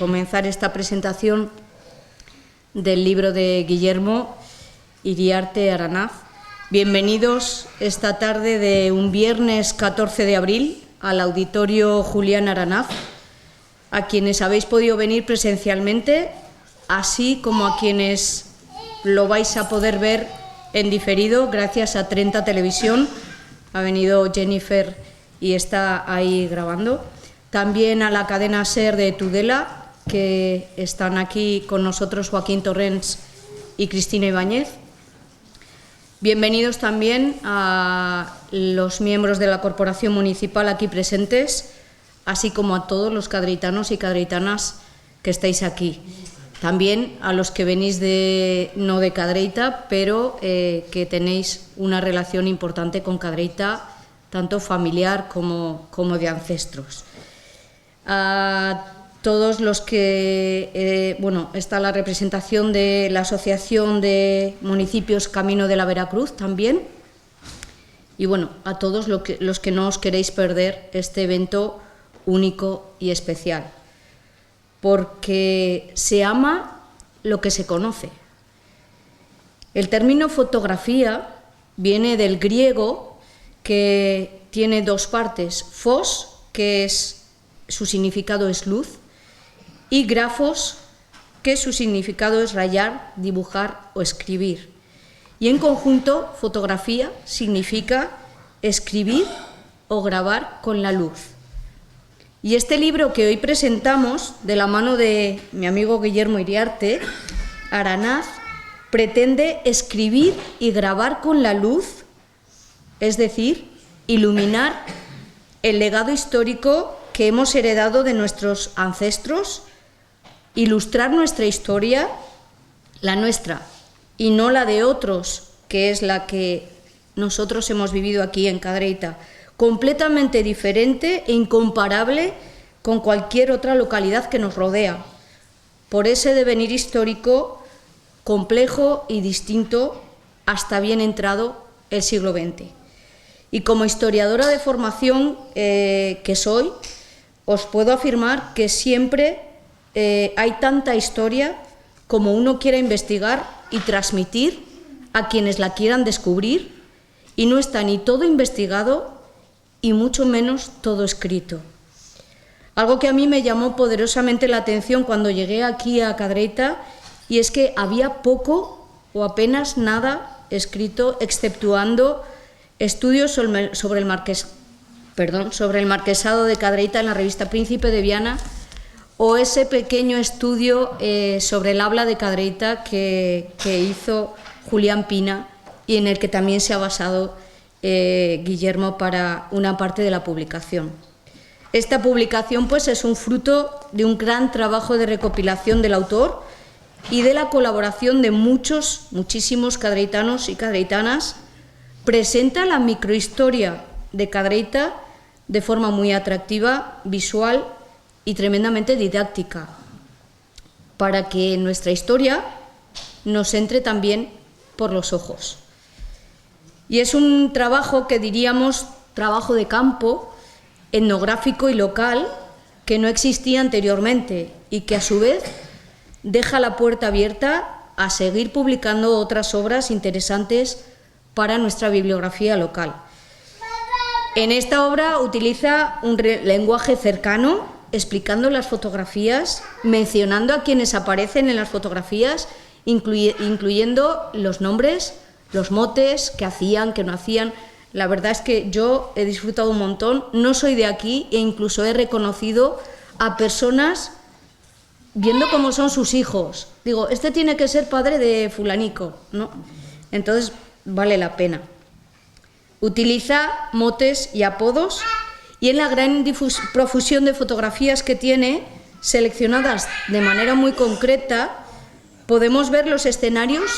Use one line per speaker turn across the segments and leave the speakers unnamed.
comenzar esta presentación del libro de Guillermo Iriarte Aranaz. Bienvenidos esta tarde de un viernes 14 de abril al Auditorio Julián Aranaz, a quienes habéis podido venir presencialmente, así como a quienes lo vais a poder ver en diferido gracias a 30 Televisión. Ha venido Jennifer y está ahí grabando. También a la cadena SER de Tudela, que están aquí con nosotros Joaquín Torrents y Cristina Ibáñez. Bienvenidos también a los miembros de la Corporación Municipal aquí presentes, así como a todos los cadreitanos y cadreitanas que estáis aquí. También a los que venís no de Cadreita, pero que tenéis una relación importante con Cadreita, tanto familiar como de ancestros. A todos los que, está la representación de la Asociación de Municipios Camino de la Veracruz también. Y a todos los que no os queréis perder este evento único y especial. Porque se ama lo que se conoce. El término fotografía viene del griego, que tiene dos partes: phos, que su significado es luz, y grafos, que su significado es rayar, dibujar o escribir. Y en conjunto, fotografía significa escribir o grabar con la luz. Y este libro que hoy presentamos, de la mano de mi amigo Guillermo Iriarte Aranaz, pretende escribir y grabar con la luz, es decir, iluminar el legado histórico que hemos heredado de nuestros ancestros, ilustrar nuestra historia, la nuestra, y no la de otros, que es la que nosotros hemos vivido aquí en Cadreita, completamente diferente e incomparable con cualquier otra localidad que nos rodea, por ese devenir histórico complejo y distinto hasta bien entrado el siglo XX. Y como historiadora de formación que soy, os puedo afirmar que siempre hay tanta historia como uno quiera investigar y transmitir a quienes la quieran descubrir, y no está ni todo investigado y mucho menos todo escrito. Algo que a mí me llamó poderosamente la atención cuando llegué aquí a Cadreita, y es que había poco o apenas nada escrito, exceptuando estudios sobre el marquesado de Cadreita en la revista Príncipe de Viana, o ese pequeño estudio sobre el habla de Cadreita que hizo Julián Pina, y en el que también se ha basado Guillermo para una parte de la publicación. Esta publicación es un fruto de un gran trabajo de recopilación del autor y de la colaboración de muchísimos cadreitanos y cadreitanas. Presenta la microhistoria de Cadreita de forma muy atractiva, visual y tremendamente didáctica, para que nuestra historia nos entre también por los ojos. Y es un trabajo que diríamos trabajo de campo, etnográfico y local, que no existía anteriormente y que a su vez deja la puerta abierta a seguir publicando otras obras interesantes para nuestra bibliografía local. En esta obra utiliza un lenguaje cercano, explicando las fotografías, mencionando a quienes aparecen en las fotografías, incluyendo los nombres, los motes, qué hacían, qué no hacían. La verdad es que yo he disfrutado un montón. No soy de aquí e incluso he reconocido a personas viendo cómo son sus hijos. Digo, este tiene que ser padre de fulanico, ¿no? Entonces vale la pena. Utiliza motes y apodos, y en la gran profusión de fotografías que tiene, seleccionadas de manera muy concreta, podemos ver los escenarios,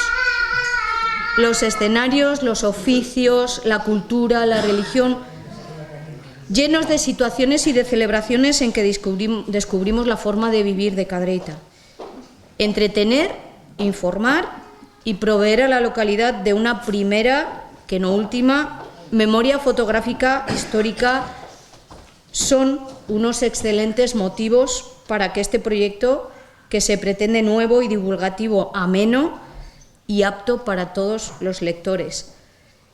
los oficios, la cultura, la religión, llenos de situaciones y de celebraciones en que descubrimos la forma de vivir de Cadreita. Entretener, informar y proveer a la localidad de una primera, que no última, memoria fotográfica histórica son unos excelentes motivos para que este proyecto, que se pretende nuevo y divulgativo, ameno y apto para todos los lectores.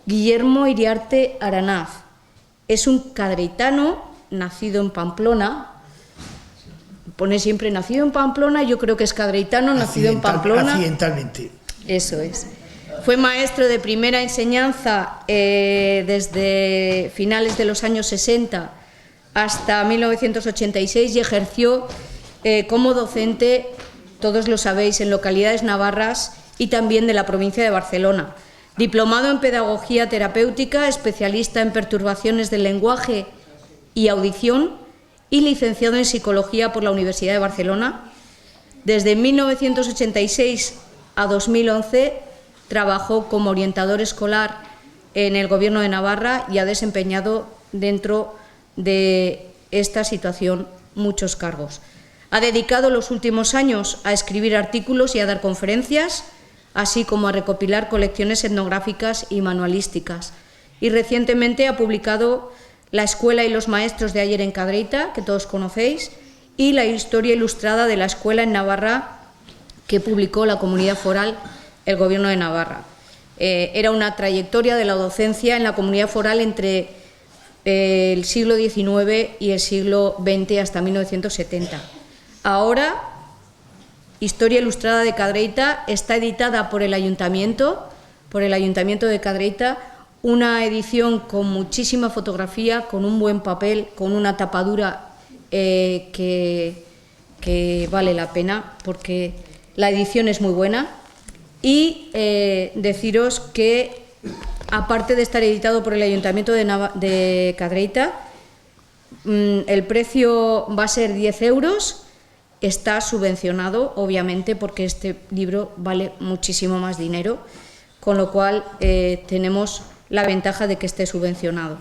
Guillermo Iriarte Aranaz es un cadreitano nacido en Pamplona. Pone siempre nacido en Pamplona, yo creo que es cadreitano, nacido en Pamplona.
Accidentalmente.
Eso es. Fue maestro de primera enseñanza desde finales de los años 60 hasta 1986 y ejerció como docente, todos lo sabéis, en localidades navarras y también de la provincia de Barcelona. Diplomado en Pedagogía Terapéutica, especialista en perturbaciones del lenguaje y audición y licenciado en Psicología por la Universidad de Barcelona. Desde 1986 a 2011 trabajó como orientador escolar en el Gobierno de Navarra y ha desempeñado dentro de esta situación muchos cargos. Ha dedicado los últimos años a escribir artículos y a dar conferencias, así como a recopilar colecciones etnográficas y manualísticas. Y recientemente ha publicado La Escuela y los Maestros de ayer en Cadreita, que todos conocéis, y la historia ilustrada de la escuela en Navarra, que publicó la Comunidad Foral, el Gobierno de Navarra. Era una trayectoria de la docencia en la Comunidad Foral entre el siglo XIX y el siglo XX hasta 1970. Ahora, Historia Ilustrada de Cadreita está editada por el Ayuntamiento de Cadreita, una edición con muchísima fotografía, con un buen papel, con una tapadura que vale la pena porque la edición es muy buena. Y deciros que, aparte de estar editado por el Ayuntamiento de Cadreita, el precio va a ser 10 euros, está subvencionado, obviamente, porque este libro vale muchísimo más dinero, con lo cual tenemos la ventaja de que esté subvencionado.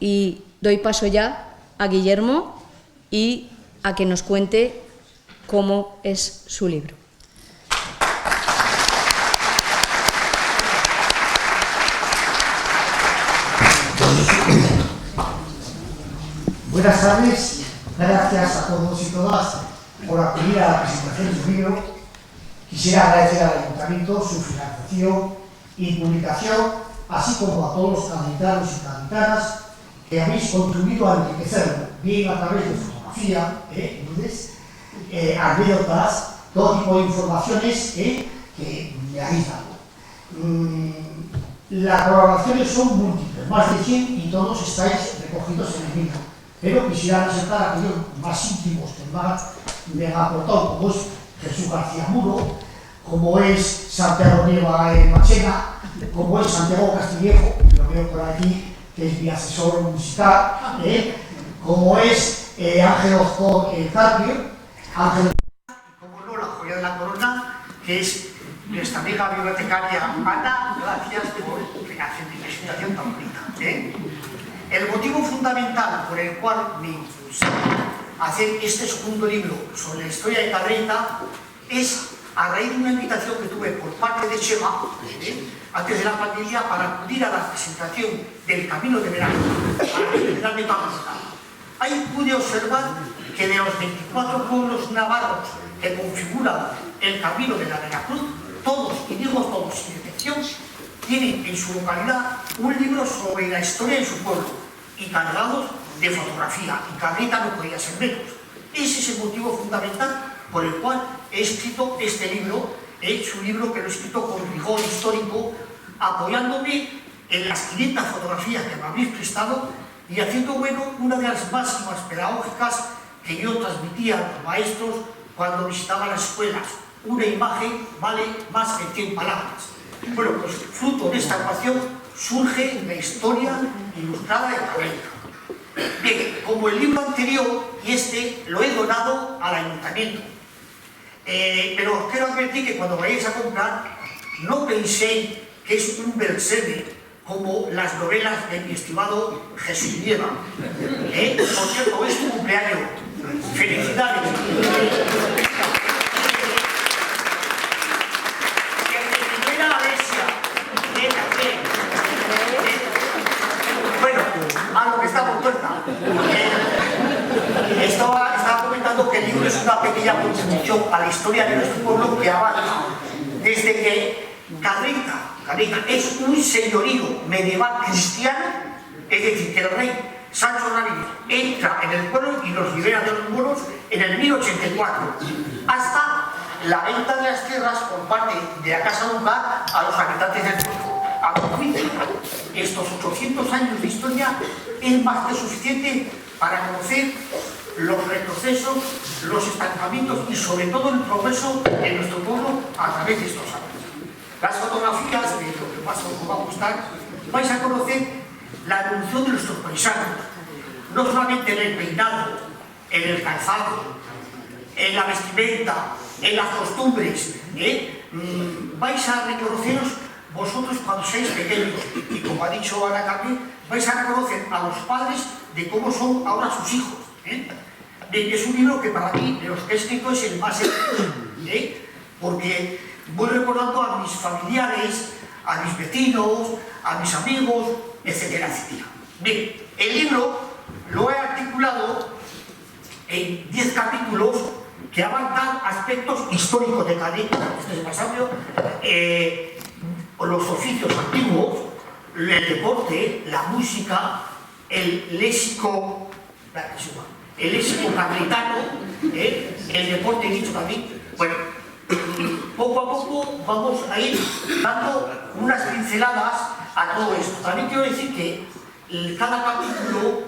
Y doy paso ya a Guillermo y a que nos cuente cómo es su libro.
Buenas tardes, gracias a todos y todas por acudir a la presentación de su libro. Quisiera agradecer al Ayuntamiento su financiación y publicación, así como a todos los cadreitanos y cadreitanas que habéis contribuido a enriquecerlo, bien a través de fotografía, anécdotas, todo tipo de informaciones que me habéis dado. Las colaboraciones son múltiples, más de 100, y todos estáis recogidos en el libro. Pero quisiera resaltar aquellos más íntimos que me han aportado, como es Jesús García Muro, como es Santiago Nieva Machena, como es Santiago Castillejo, lo veo por aquí, que es mi asesor musical, como es Ángel Ozor Carpio, Ángel, y como no, la joya de la corona, que es nuestra amiga bibliotecaria Ana. Gracias por la presentación tan bonita. El motivo fundamental por el cual me impulsé a hacer este segundo libro sobre la historia de Cadreita es a raíz de una invitación que tuve por parte de Chema, antes de la pandemia, para acudir a la presentación del Camino de Veracruz, a la de Pamplona. Ahí pude observar que de los 24 pueblos navarros que configuran el Camino de la Veracruz, todos, y digo todos sin excepción, tienen en su localidad un libro sobre la historia de su pueblo y cargados de fotografía, y Cadreita no podía ser menos. Ese es el motivo fundamental por el cual he escrito este libro. He hecho un libro que lo he escrito con rigor histórico, apoyándome en las 500 fotografías que me habéis prestado y haciendo una de las máximas pedagógicas que yo transmitía a los maestros cuando visitaba las escuelas. Una imagen vale más que 100 palabras. Bueno, pues fruto de esta ecuación surge la historia ilustrada de Cadreita. Bien, como el libro anterior y este lo he donado al Ayuntamiento, pero os quiero advertir que cuando vayáis a comprar no penséis que es un bestseller como las novelas de mi estimado Jesús Nieva. Por cierto, es tu cumpleaños. ¡Felicidades! Bueno, a lo que está por puerta. Estaba comentando que el libro atención a la historia de nuestro pueblo que avanza desde que Cadrita es un señorío medieval cristiano, es decir, que el rey Sancho Ramírez entra en el pueblo y los libera de los moros en el 1084, hasta la venta de las tierras por parte de la Casa Ducal a los habitantes del pueblo. A mi juicio, estos 800 años de historia es más que suficiente para conocer los retrocesos, los estancamientos y sobre todo el progreso de nuestro pueblo a través de estos años. Las fotografías, de lo que más os va a gustar, vais a conocer la evolución de nuestros paisanos, no solamente en el peinado, en el calzado, en la vestimenta, en las costumbres, vais a reconoceros vosotros cuando seáis pequeños, y como ha dicho Ana Carmen, vais a reconocer a los padres de cómo son ahora sus hijos. Es un libro que para mí, de los que he escrito, es el más hermoso, porque voy recordando a mis familiares, a mis vecinos, a mis amigos, etcétera, etcétera. Bien, el libro lo he articulado en 10 capítulos que abarcan aspectos históricos de Cadrita, este es más amplio, los oficios antiguos, el deporte, la música, el léxico cadritano, el deporte dicho también. Bueno, poco a poco vamos a ir dando unas pinceladas a todo esto. También quiero decir que cada capítulo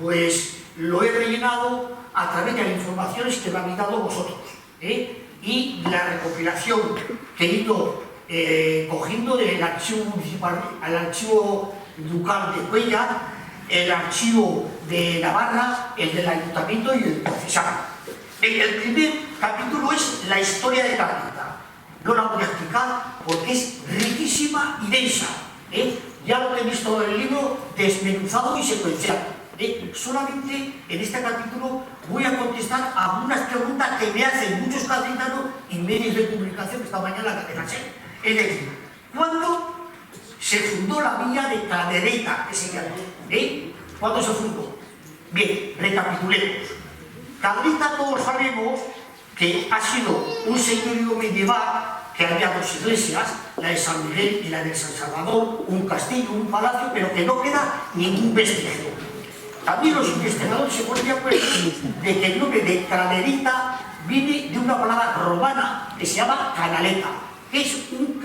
pues lo he rellenado a través de las informaciones que me habéis dado vosotros, y la recopilación que he ido cogiendo del archivo municipal al archivo ducal de Cuéllar, el archivo de Navarra, el del ayuntamiento y el diocesano. El primer capítulo es la historia de Cadrita. No la voy a explicar porque es riquísima y densa. Ya lo he visto en el libro desmenuzado y secuenciado. Solamente en este capítulo voy a contestar algunas preguntas que me hacen muchos cadritanos y medios de comunicación que esta mañana la SER. Es decir, ¿cuándo se fundó la villa de Cadereyta, que se llama? ¿Cuándo se fundó? Bien, recapitulemos. Cadrita, todos sabemos que ha sido un señorío medieval que había dos iglesias, la de San Miguel y la de San Salvador, un castillo, un palacio, pero que no queda ningún vestigio. También los investigadores se ponen de acuerdo de que el nombre de Cadereyta viene de una palabra romana que se llama canaleta, que es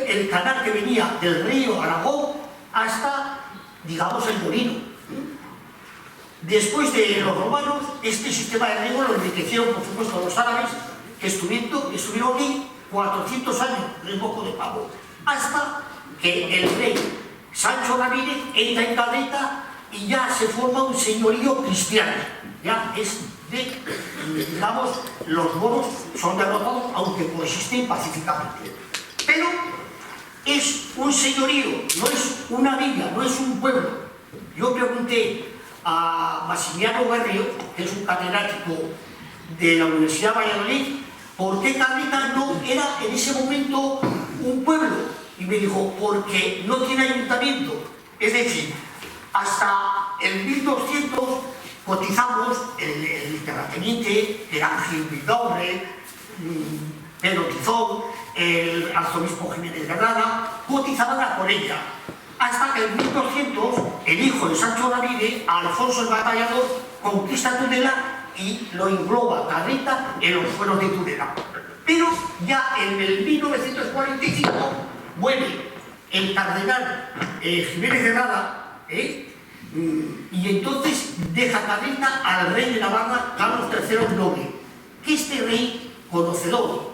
el canal que venía del río Aragón hasta, digamos, el Molino. Después de los romanos, este sistema de riego lo enriquecieron, por supuesto, los árabes, que estuvieron aquí 400 años, un poco de pavo, hasta que el rey Sancho Ramírez entra en Cadrita y ya se forma un señorío cristiano. Ya es de, digamos, los moros son derrotados, aunque coexisten pacíficamente. Pero es un señorío, no es una villa, no es un pueblo. Yo pregunté a Maximiano Berrio, que es un catedrático de la Universidad de Valladolid, ¿por qué Cadrita no era en ese momento un pueblo? Y me dijo, porque no tiene ayuntamiento. Es decir, hasta el 1200 cotizamos el terrateniente, el Ángel Vidaurre, Pedro Tizón, el arzobispo Jiménez de Granada, cotizaban a por ella. Hasta que en 1200 el hijo de Sancho Ramírez, Alfonso el Batallador, conquista Tudela y lo engloba Cadrita en los fueros de Tudela. Pero ya en el 1945 muere el cardenal Jiménez de Granada, y entonces deja Cadrita al rey de Navarra, Carlos III el Noble, que este rey, conocedor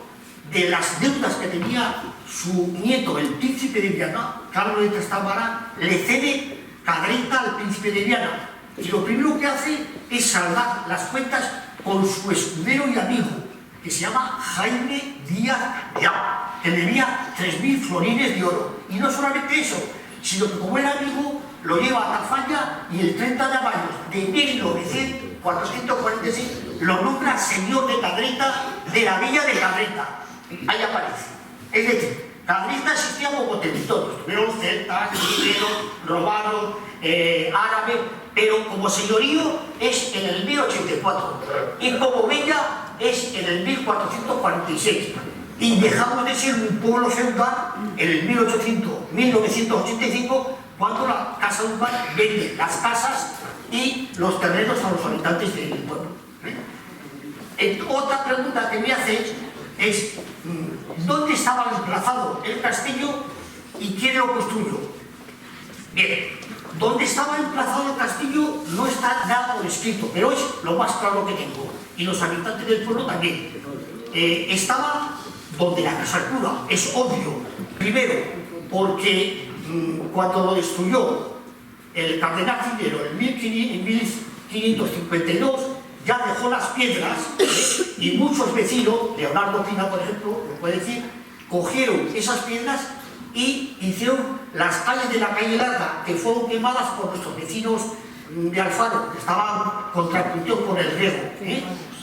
de las deudas que tenía su nieto, el príncipe de Viana, Carlos de Trastámara, le cede Cadrita al príncipe de Viana. Y lo primero que hace es saldar las cuentas con su escudero y amigo, que se llama Jaime Díaz de Aba, que debía 3.000 florines de oro. Y no solamente eso, sino que como era amigo, lo lleva a Tafalla y el 30 de mayo de 1446 lo nombra señor de Cadrita, de la villa de Cadrita. Ahí aparece. Es decir, Cadrita existía como territorio. Estuvieron celtas, griegos, romanos, árabes,
pero como señorío es en el 1084 y como villa es en el 1446. Y dejamos de ser un pueblo feudal en el 1985, cuando la Casa Urbán vende las casas y los terrenos a los habitantes del pueblo. Otra pregunta que me hace es ¿dónde estaba emplazado el castillo y quién lo construyó? Bien, donde estaba emplazado el castillo no está nada por escrito, pero es lo más claro que tengo, y los habitantes del pueblo también. Estaba donde la casa del cura, es obvio. Primero, porque cuando lo destruyó el cardenal Cisneros en 1552, ya dejó las piedras, y muchos vecinos, Leonardo Pina por ejemplo, lo puede decir, cogieron esas piedras y hicieron las calles de la calle Larga, que fueron quemadas por nuestros vecinos de Alfaro, que estaban contra el cultivo por el riego.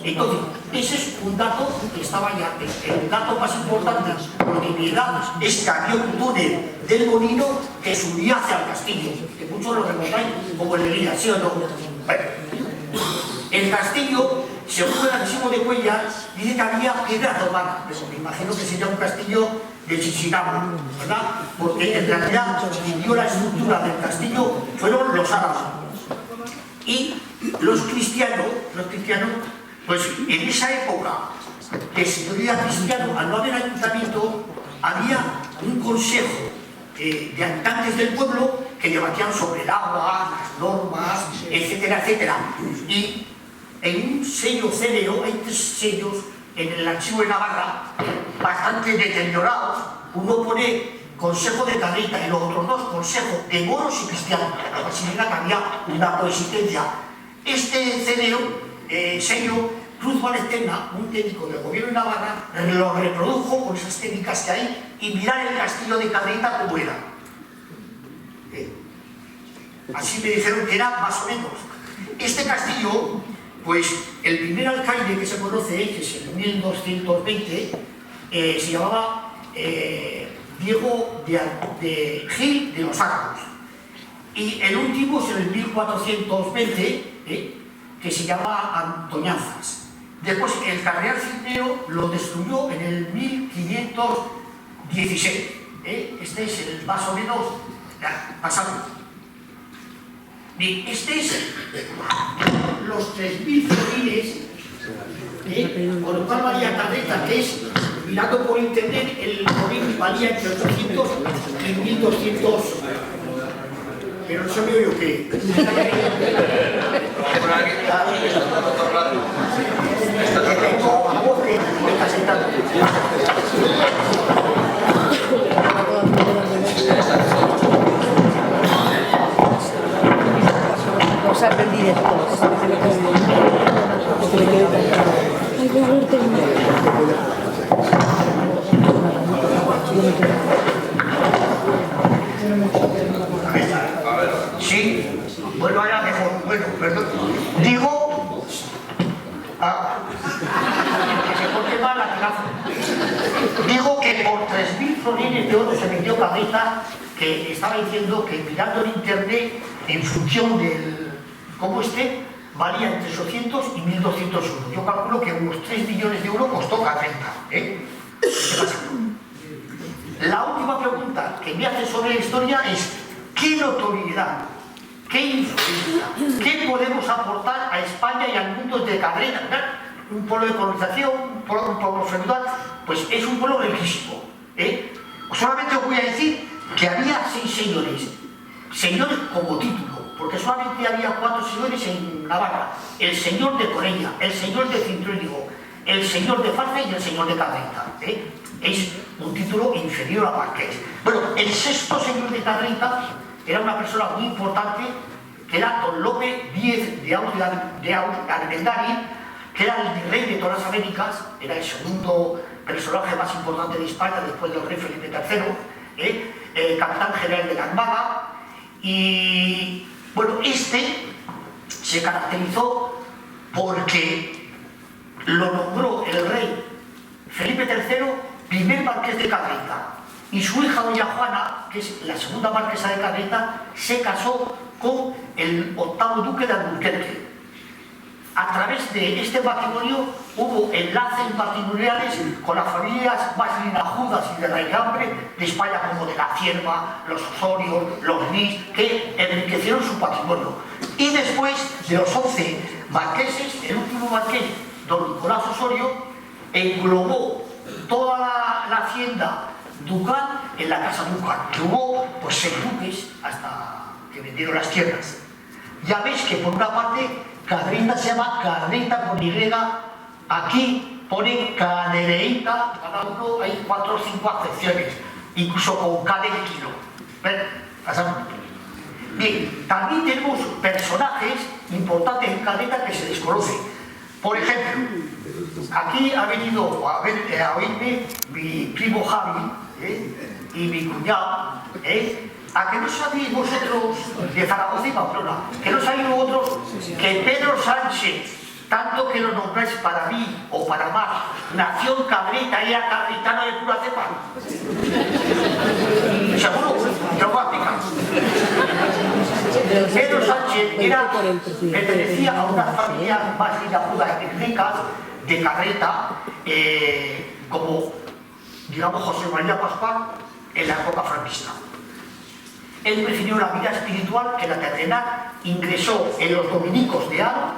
Entonces, ese es un dato que estaba ya. El dato más importante por dignidad es que había un túnel del molino que subía hacia el castillo, que muchos lo recordáis como el de Lía, ¿sí o no? Bueno, el castillo, según el archivo de Cuellar, dice que había piedra romana, pero me imagino que sería un castillo de Chisinau, ¿verdad? Porque en realidad quien dio la estructura del castillo fueron los árabes. Y los cristianos, pues en esa época de señoría cristiano, al no haber ayuntamiento, había un consejo de habitantes del pueblo que debatían sobre el agua, las normas, etcétera, etcétera. Y en un sello céreo, hay 3 sellos en el archivo de Navarra, bastante deteriorados. Uno pone Consejo de Cadreita y los otros 2 Consejo de Moros y Cristianos. Significa que había una coexistencia. Este sello, Cruz Valestena, un técnico del gobierno de Navarra, lo reprodujo con esas técnicas que hay y mirar el castillo de Cadreita como era. Así me dijeron que era más o menos. Este castillo, pues el primer alcaide que se conoce, que es en 1220, se llamaba Diego de Gil de los Árabes. Y el último es en el 1420, que se llama Antoñanzas. Después el cardenal Cisneros lo destruyó en el 1516. Este es el más o menos pasado. Bien, este es los 3.000 florines, con lo cual valía Cadreita, que es, mirando por internet, el florín valía entre 800 y 1.200. Pero no sabía yo qué. Sí, bueno, ahora mejor. Bueno, perdón. Digo. Que se corte mal la tiraza. Digo que por 3.000 florines de oro se vendió Cadreita, que estaba diciendo que mirando en internet, en función del. Como valía entre 800 y 1.200 euros. Yo calculo que unos 3 millones de euros costó Cadreita. ¿Qué pasa? La última pregunta que me hace sobre la historia es: ¿qué notoriedad, qué influencia, qué podemos aportar a España y al mundo de Cadreita? Un pueblo de colonización, un pueblo feudal, pues es un pueblo riquísimo. Solamente os voy a decir que había 6 señores, señores como título, porque solamente había 4 señores en Navarra: el señor de Corella, el señor de Cintruénigo, el señor de Farce y el señor de Cadreita. Es un título inferior a marqués. Bueno, el 6º señor de Cadreita era una persona muy importante, que era don Lope Díez de Armendari, que era el virrey de todas las Américas, era el segundo personaje más importante de España después del rey Felipe III, capitán general de la Armada. Y bueno, se caracterizó porque lo nombró el rey Felipe III primer marqués de Cadreita, y su hija doña Juana, que es la segunda marquesa de Cadreita, se casó con el octavo duque de Alburquerque. A través de este matrimonio hubo enlaces matrimoniales con las familias más linajudas y de raigambre de España, como de la Cierva, los Osorio, los Nis, que enriquecieron su patrimonio. Y después de los 11 marqueses, el último marqués, don Nicolás Osorio, englobó toda la hacienda ducal en la casa ducal, que hubo pues 6 duques hasta que vendieron las tierras. Ya veis que por una parte Cadreita se llama Cadreita con Y, aquí pone Cadereita, cada uno hay 4 o 5 acepciones, incluso con K del kilo. ¿Ven? Bien, también tenemos personajes importantes en Cadreita que se desconocen. Por ejemplo, aquí ha venido a oírme mi primo Javi y mi cuñado. ¿A que no sabéis vosotros de Zaragoza y Pamplona? ¿Que no sabéis vosotros que Pedro Sánchez, tanto que lo nombráis para mí o para más, nació en Cadreita y era cadretano de pura cepa? ¿Seguro? Yo voy a explicar. Pedro Sánchez pertenecía a una familia más linajuda y ricas de Cadreita, como, digamos, José María Pascual en la época franquista. Él prefirió la vida espiritual que la terrenal, ingresó en los dominicos de Aro,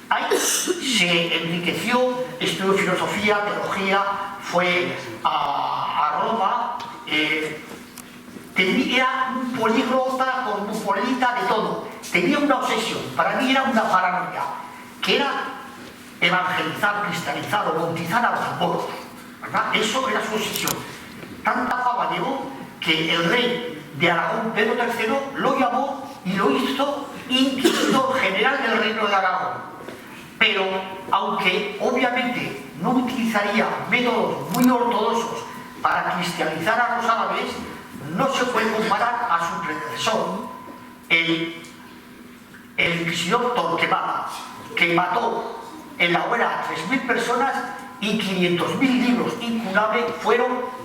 ahí se enriqueció, estudió filosofía, teología, fue a Roma, era un políglota, cosmopolita de todo, tenía una obsesión, para mí era una paranoia, que era evangelizar, cristianizar o bautizar a los moros, ¿verdad? Eso era su obsesión. Tanta fama llegó que el rey de Aragón, Pedro III, lo llamó y lo hizo inquisidor general del reino de Aragón. Pero, aunque obviamente no utilizaría métodos muy ortodoxos para cristianizar a los árabes, no se puede comparar a su predecesor, el inquisidor Torquemada, que mató en la hoguera a 3.000 personas y 500.000 libros incunables fueron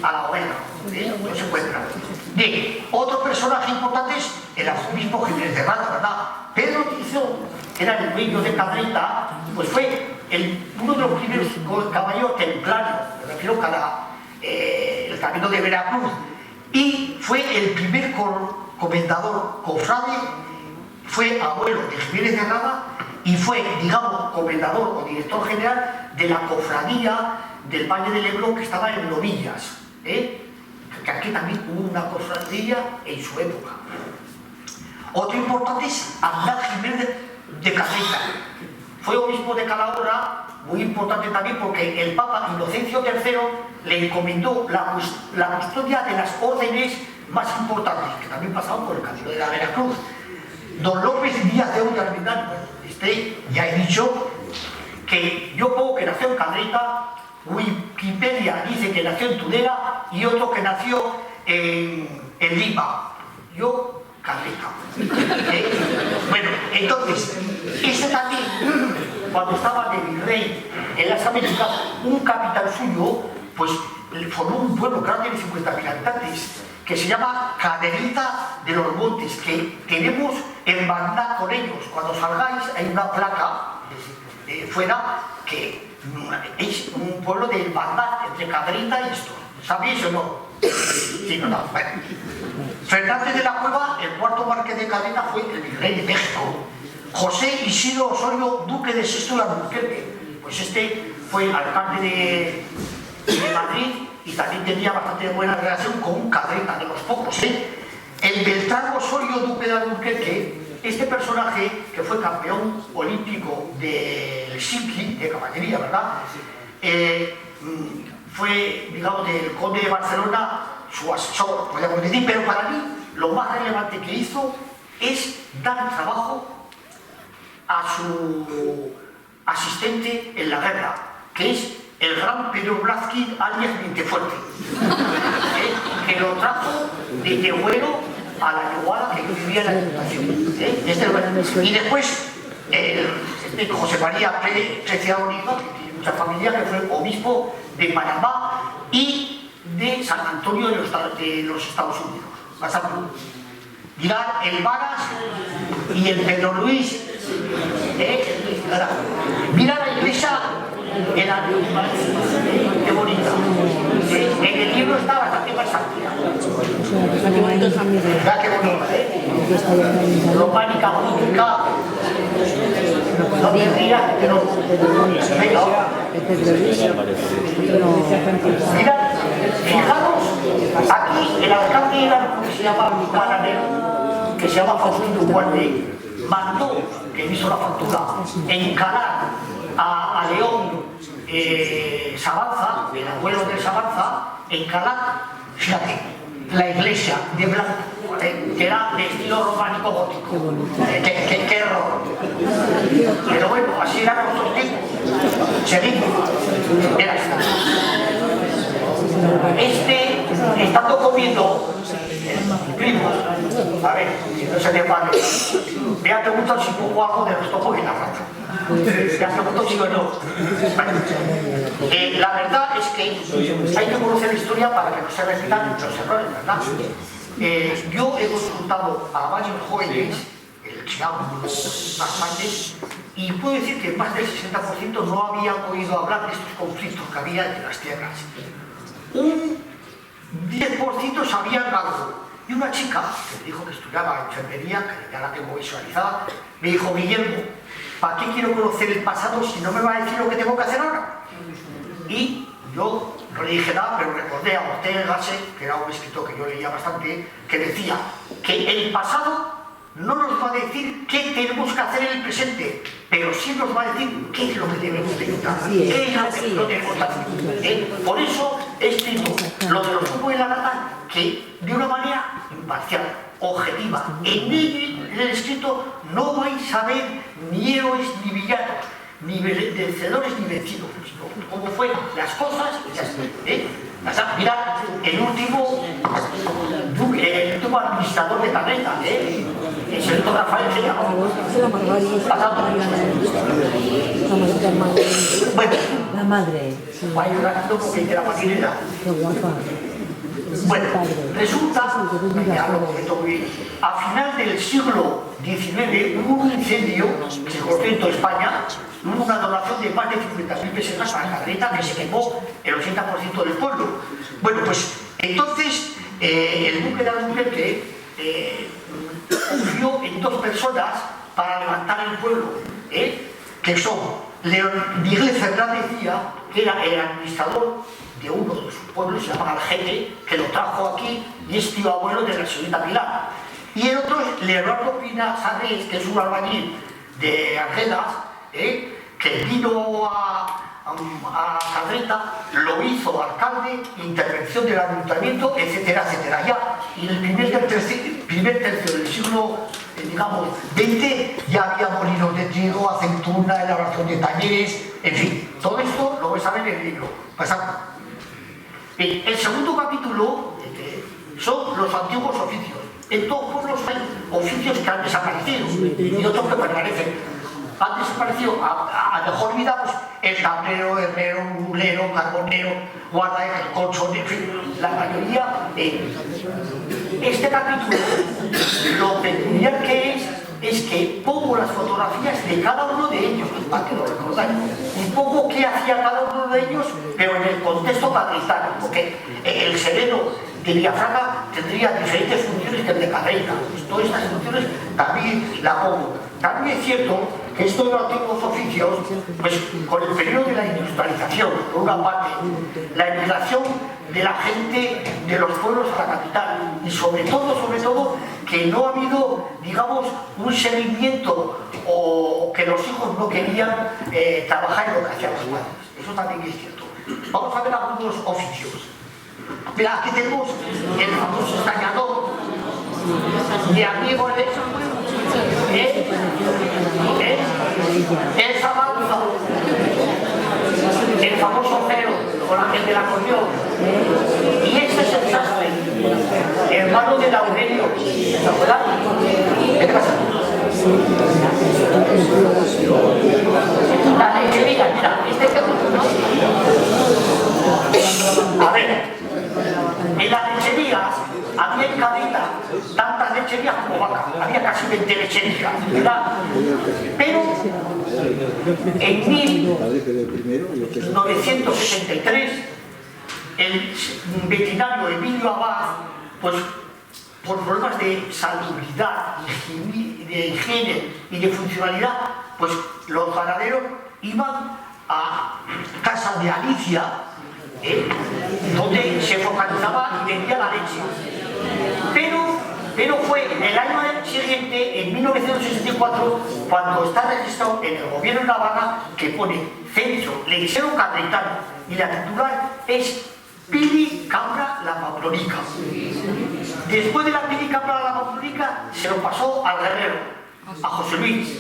a la hoguera. No se encuentra. Bien, otro personaje importante es el arzobispo Jiménez de Rada, ¿verdad? Pedro Tizón, que era el dueño de Cadreita, pues fue uno de los primeros caballeros templarios, me refiero a el camino de Veracruz, y fue el primer comendador cofrade, fue abuelo de Jiménez de Rada y fue, digamos, comendador o director general de la cofradía del Valle del Ebro que estaba en Novillas, que aquí también hubo una cofradía en su época. Otro importante es Aznar Jiménez de Cadreita, fue obispo de Calahorra, muy importante también porque el Papa Inocencio III le encomendó la custodia de las órdenes más importantes, que también pasaban por el camino de la Veracruz. Don López Díaz de Ollarmenal, ya he dicho que yo pongo que nació en Cadreita, Wikipedia dice que nació en Tudela y otro que nació en Lima. Yo, Cadreita. Bueno, entonces, ese también, cuando estaba de virrey en las Américas, un capitán suyo, pues formó un pueblo grande de 50.000 habitantes, que se llama Caderita de los Montes, que tenemos hermandad con ellos. Cuando salgáis hay una placa fuera que es un pueblo de hermandad entre Caderita y esto. ¿Sabéis o no? Sí, no. Bueno. Fernández de la Cueva, el cuarto marqués de Caderita, fue el virrey de México. José Isidro Osorio, duque de Sesto de Alburquerque, pues este fue alcalde de Madrid y también tenía bastante buena relación con Cadreita, de los pocos. El Beltrán Osorio, duque de Alburquerque, este personaje que fue campeón olímpico del Helsinki, de caballería, ¿verdad? Fue, digamos, del conde de Barcelona, su asesor, podríamos decir, pero para mí lo más relevante que hizo es dar trabajo a su asistente en la guerra, que es el gran Pedro Blázquez, alias Vientefuerte, que lo trajo de Tehuelo a la Iguala, que vivía en la Diputación. Y después, José María Preciado Oliva, que tiene mucha familia, que fue obispo de Panamá y de San Antonio de los Estados Unidos. Mirad el Varas y el Pedro Luis. Mira la iglesia de la qué bonita. En el libro está bastante más amplia. Mira qué bonita, románica, gótica. No te rías, pero venga. Mirad, fijaros, aquí el alcalde era que se llama Cananero, que se llama Faustino Guarde, mandó, que hizo la factura, encalar a León Sabanza, el abuelo de Sabanza, encalar, fíjate, la iglesia de blanco, que era de estilo románico gótico. ¡Qué error! Pero bueno, así eran nuestros tiempos. Seguimos. Era esta. Estando comiendo primos, a ver, si no se te vale, me ha preguntado si pongo algo de los topos en la raza. Me ha preguntado si o no. La verdad es que hay que conocer la historia para que no se repitan muchos errores, ¿verdad? Yo he consultado a varios jóvenes, el Chiao, bastantes, y puedo decir que más del 60% no habían oído hablar de estos conflictos que había entre las tierras. Un 10% sabían algo. Y una chica, que me dijo que estudiaba enfermería, que ya la tengo visualizada, me dijo: Guillermo, ¿para qué quiero conocer el pasado si no me va a decir lo que tengo que hacer ahora? Y yo no le dije nada, pero recordé a Ortega y Gasset, que era un escritor que yo leía bastante, que decía que el pasado no nos va a decir qué tenemos que hacer en el presente, pero sí nos va a decir qué es lo que debemos de evitar, qué es lo que no tenemos que hacer. Por eso he escrito lo de los grupos de la rata, que de una manera imparcial, objetiva. En el escrito no vais a ver ni héroes ni villanos, ni vencedores ni vencidos, sino cómo fueron las cosas y ya está. Mirad, el último administrador de Tarreta, el señor Rafael se llama. Bueno,
la madre.
Va a ayudar porque de la maquinera. Bueno, resulta que a final del siglo XIX hubo un incendio que se cortó en toda España, hubo una donación de más de 50.000 pesetas para la Tarreta, que se quemó el 80% del pueblo. Bueno, pues entonces el duque de Alburquerque confió en 2 personas para levantar el pueblo, que son Miguel Fernández Díaz, que era el administrador de uno de sus pueblos, se llama Algete, que lo trajo aquí y es tío abuelo de la señorita Pilar. Y el otro es Leonardo Pina Sarrés, que es un albañil de Argedas, que vino a Tarreta, lo hizo alcalde, intervención del ayuntamiento, etcétera, etcétera. Ya en el primer tercio del siglo, digamos, XX, ya había molinos de trigo, aceituna, elaboración de talleres, en fin, todo esto lo vais a ver en el libro. Pasamos. El segundo capítulo son los antiguos oficios. En todos los pueblos hay oficios que han desaparecido y otros que permanecen. Han desaparecido a mejor vida, pues, el tablero, herrero, mulero, carbonero, guarda, el colchón, en fin, la mayoría. Este capítulo, lo peculiar que es que pongo las fotografías de cada uno de ellos, para que lo recordáis, un poco qué hacía cada uno de ellos, pero en el contexto patriarcal, porque el sereno de Villafranca tendría diferentes funciones que el de Cadreita. Pues todas estas funciones también la pongo. También es cierto que estos antiguos oficios, pues con el periodo de la industrialización, por una parte, la emigración de la gente de los pueblos a la capital, y sobre todo, que no ha habido, digamos, un seguimiento o que los hijos no querían trabajar en lo que hacían los padres. Eso también es cierto. Vamos a ver algunos oficios. Mira, aquí tenemos el famoso estañador, mi amigo el Sabanza, el famoso Fero, el del acordeón, y este es el sastre, hermano de Aurelio, ¿te acuerdas? ¿Qué te pasa? La lechería, mira, este que a ver, en las lecherías había en Cadita tantas lecherías veías como vaca, había casi 20 lecherías, ¿verdad? Pero en 1963, el veterinario Emilio Abad, pues por problemas de salubridad, de higiene y de funcionalidad, pues los ganaderos iban a casa de Alicia, donde se focalizaba y vendía la leche. Pero fue el año siguiente, en 1964, cuando está registrado en el gobierno de Navarra, que pone Centro Lechero Carretano, y la titular es Pili Cabra la Pamplonica. Después de la Pili Cabra la Pamplonica, se lo pasó al Guerrero, a José Luis.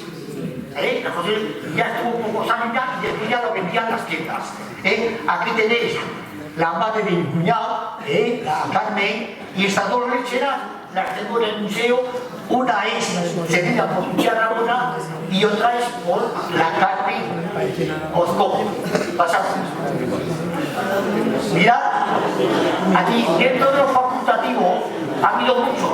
José Luis ya estuvo pocos años ya, y después ya lo vendían las tiendas. Aquí tenéis la madre de mi cuñado, la Carmen, y estas dos lecheras las tengo en el museo. Una es cedida por Lucía Ramona y otra es por la Carmen Ozco. Pasamos. Mirad, aquí dentro de lo facultativo ha habido muchos,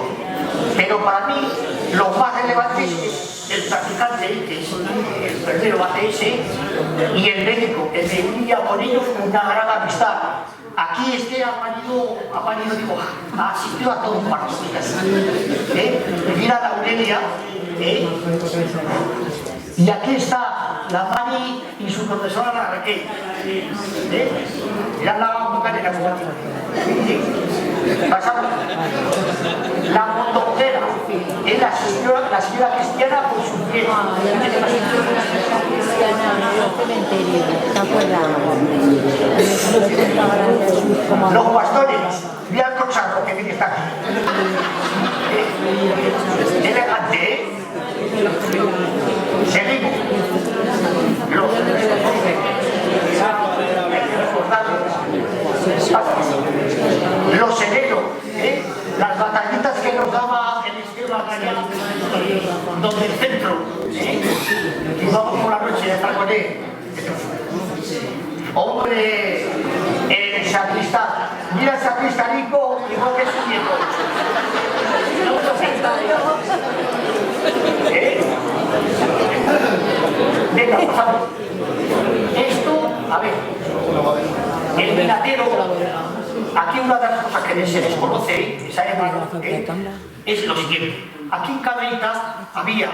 pero para mí lo más relevante es el practicante, que es el primero ATS, y el médico, que se unía con ellos una gran amistad. Aquí ha asistido a todos los partos. Mira la Aurelia, y aquí está la Mari y su profesora la Raquel. Mirad la bocanera como pasamos. La montocera es la señora Cristiana por su piel. Los pastores, mira el cocharro que viene aquí. Elegante, seguimos. Los serenos, las batallitas que nos daba el esquema allá, donde el centro, y vamos por la noche a estar con él. Hombre, el sacristán, mira el sacristanico igual que su nieto. Venga, pasamos. Esto, a ver, el vinatero, aquí una de las cosas que se desconoce, esa es lo siguiente. Aquí en Cabrita había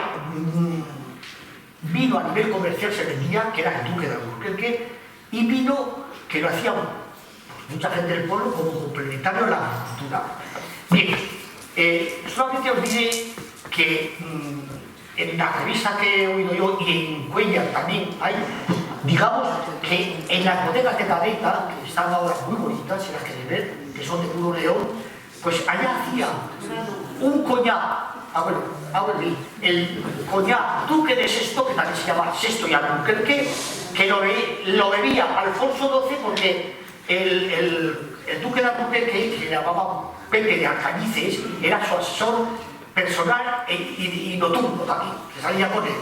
vino a nivel comercial, se vendía, que era el Duque de Alburquerque, y vino que lo hacía mucha gente del pueblo como complementario a la agricultura. Bien, solamente os diré que en la revista que he oído yo y en Cuellar también hay, digamos que en las bodegas de Cabrita, que están ahora muy bonitas, si las queréis ver, que son de puro león, pues allá hacía un coñac. El coñac Duque de Sesto, que también se llama Sesto y Alburquerque, que lo bebía Alfonso XII porque el Duque de Alburquerque, que se llamaba Pepe de Alcañices, era su asesor personal y nocturno también, que salía con él.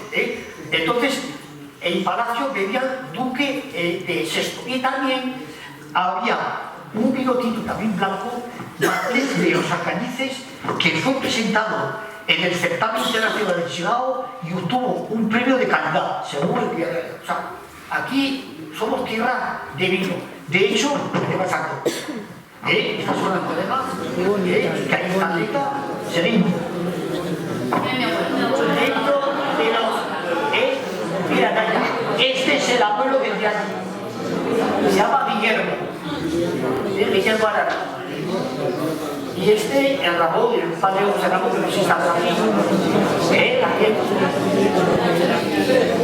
Entonces, en Palacio bebía el Duque de Sesto. Y también había un vino tinto también blanco, Martínez de los Alcañices, que fue presentado en el certamen internacional de Chicago y obtuvo un premio de calidad, según el que, o sea, aquí somos tierra de vino. De hecho, ¿qué pasa? Estas son las bodegas, que hay en Caleta, seguimos. Dentro de los, mira, este es el abuelo del diario, se llama Guillermo Arana. Y este, el Ramón, el padre José Ramón, que nos está aquí,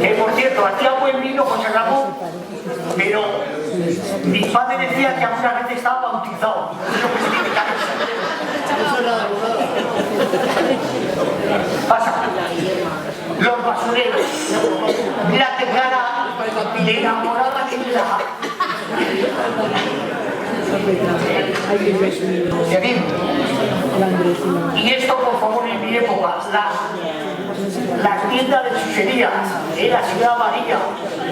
que por cierto, hacía buen vino José Ramón, pero mi padre decía que alguna vez estaba bautizado. Es lo que se tiene que hacer. Pasa. Los basureros. Mira qué cara de enamorada que me da. Y esto, por favor, en mi época, las tiendas de chuchería, la señora María,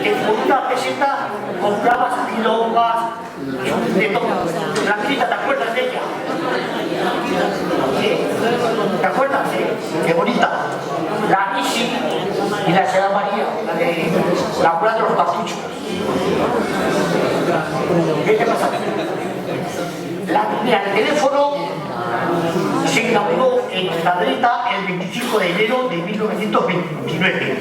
que por una peseta comprabas pilogas, de todo. Chiquita, ¿te acuerdas de ella? ¿Sí? ¿Te acuerdas? Qué bonita. La Nisi y la señora María, la de la abuela de los cartuchos. ¿Qué te pasa? Mira, el teléfono se inauguró en Madrita el 25 de enero de 1929.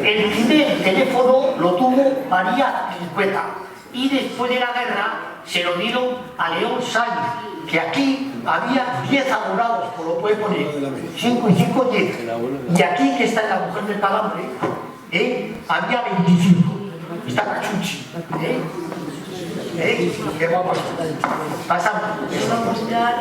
El primer teléfono lo tuvo María Tricueta y después de la guerra se lo dieron a León Sáenz, que aquí había 10 abonados, por lo puede poner 5 y 5, 10. Y aquí, que está en la mujer del calambre, había 25. Está Cachuchi. ¿Qué va a pasar? Pasamos.
Les voy a mostrar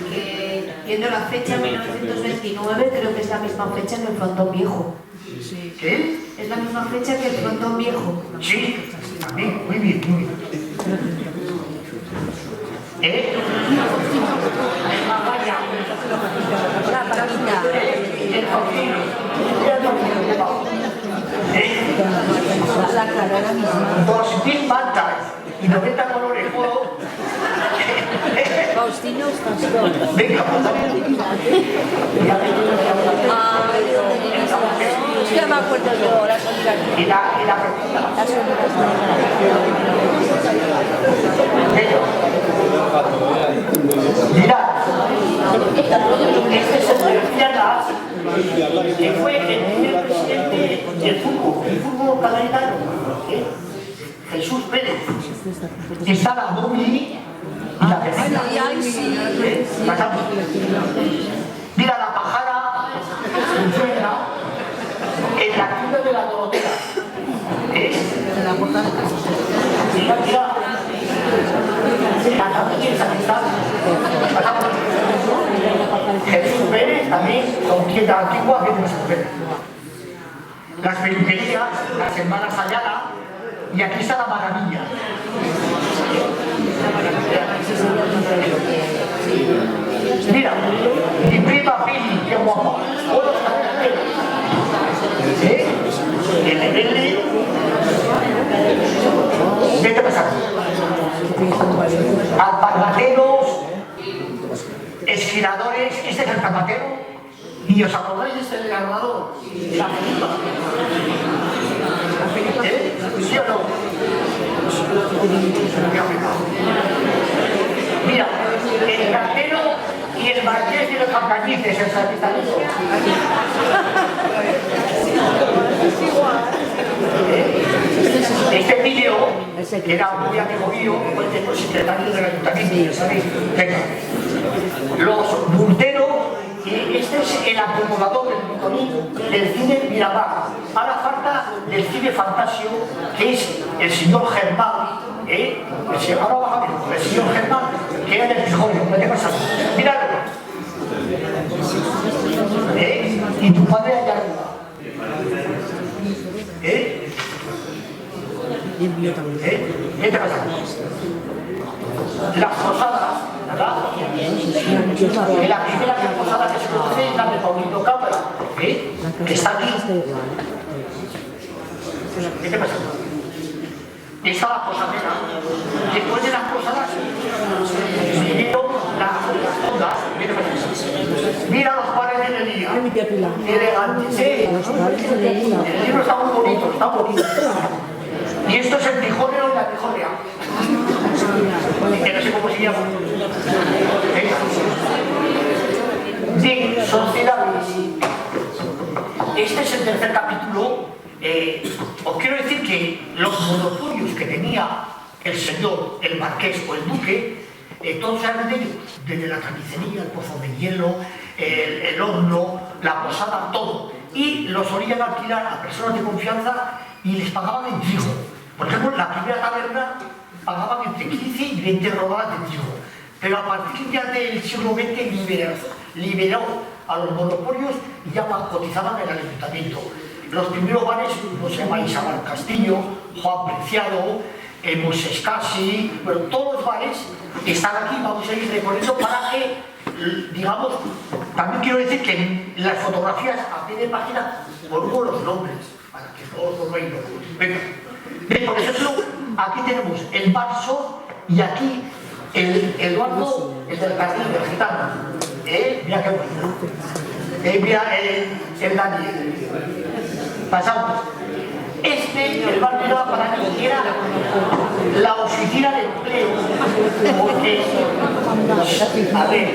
que, viendo la fecha 1929, creo que es la misma fecha que el frontón viejo.
Sí. ¿Qué?
Es la misma fecha que el frontón viejo.
Sí, también, muy bien, muy bien.
La paquita. La cara era misma.
2000 mantas y 90 colores.
Faustino Pastor.
Venga,
Ya me acuerdo yo, las amigas.
y la pregunta.
Las amigas.
Mirad, este es el Cianas, que fue el primer presidente del fútbol catalano, Jesús Pérez. Está la Domi y la vecina. Pasamos. Mira la pajara funciona en la cuna de la Dorotera. Mira, mira. Jesús Pérez también con tienda antigua que Jesús Pérez. Las peluquerías, las hermanas Ayala, y aquí está la maravilla. Mira, mi prima Pili, qué guapa. El vete pasando. Alpargateros, esquiladores, este es el zapatero. ¿Y os acordáis de este grabador? La película. ¿Sí o no? Mira, el cartero y el marqués de los Campañices, el sacristano. Este vídeo, que era muy amigo mío, fue el secretario del ayuntamiento, ya sabéis. Venga. Los multeros, este es el acomodador del Butonín del cine Miramar. Ahora falta del cine Fantasio, que es el señor Germán, ahora va a ver, el señor Germán, que era del Frijolio. ¿Qué pasa? Miradlo. Y tu padre allá arriba. ¿Qué te pasa? Las posadas, ¿verdad? La primera posada que se conoce es la de Paulino Cámara, que está aquí. ¿Qué te pasa? Está la posadera. Después de las posadas, vinieron las ondas. Mira los pares de Lelía. Elegantes. El libro está muy bonito, está bonito. Y esto es el tijolero y la tijolea. Que no sé cómo se llama. Bien, sociedades. Este es el tercer capítulo. Os quiero decir que los monopolios que tenía el señor, el marqués o el duque, todos eran de ellos. Desde la carnicería, el pozo de hielo, el horno, la posada, todo. Y los solían alquilar a personas de confianza y les pagaban en trigo. Por ejemplo, la primera taberna pagaban entre 15 y 20 rodadas de trigo. Pero a partir ya del siglo XX liberó a los monopolios y ya cotizaban en el ayuntamiento. Los primeros bares, pues se llama Isabel Castillo, Juan Preciado, Moisés Casi, bueno, todos los bares están aquí, vamos a ir recorriendo para que, digamos, también quiero decir que en las fotografías a pie de página pongo los nombres, para que todos los veáis. Venga, por ejemplo, aquí tenemos el Bar Sol y aquí El Eduardo, el del castillo, el gitano. Mira qué bonito. Mira el Daniel. Pasamos. El barrio era para mí era la oficina de empleo, porque, a ver,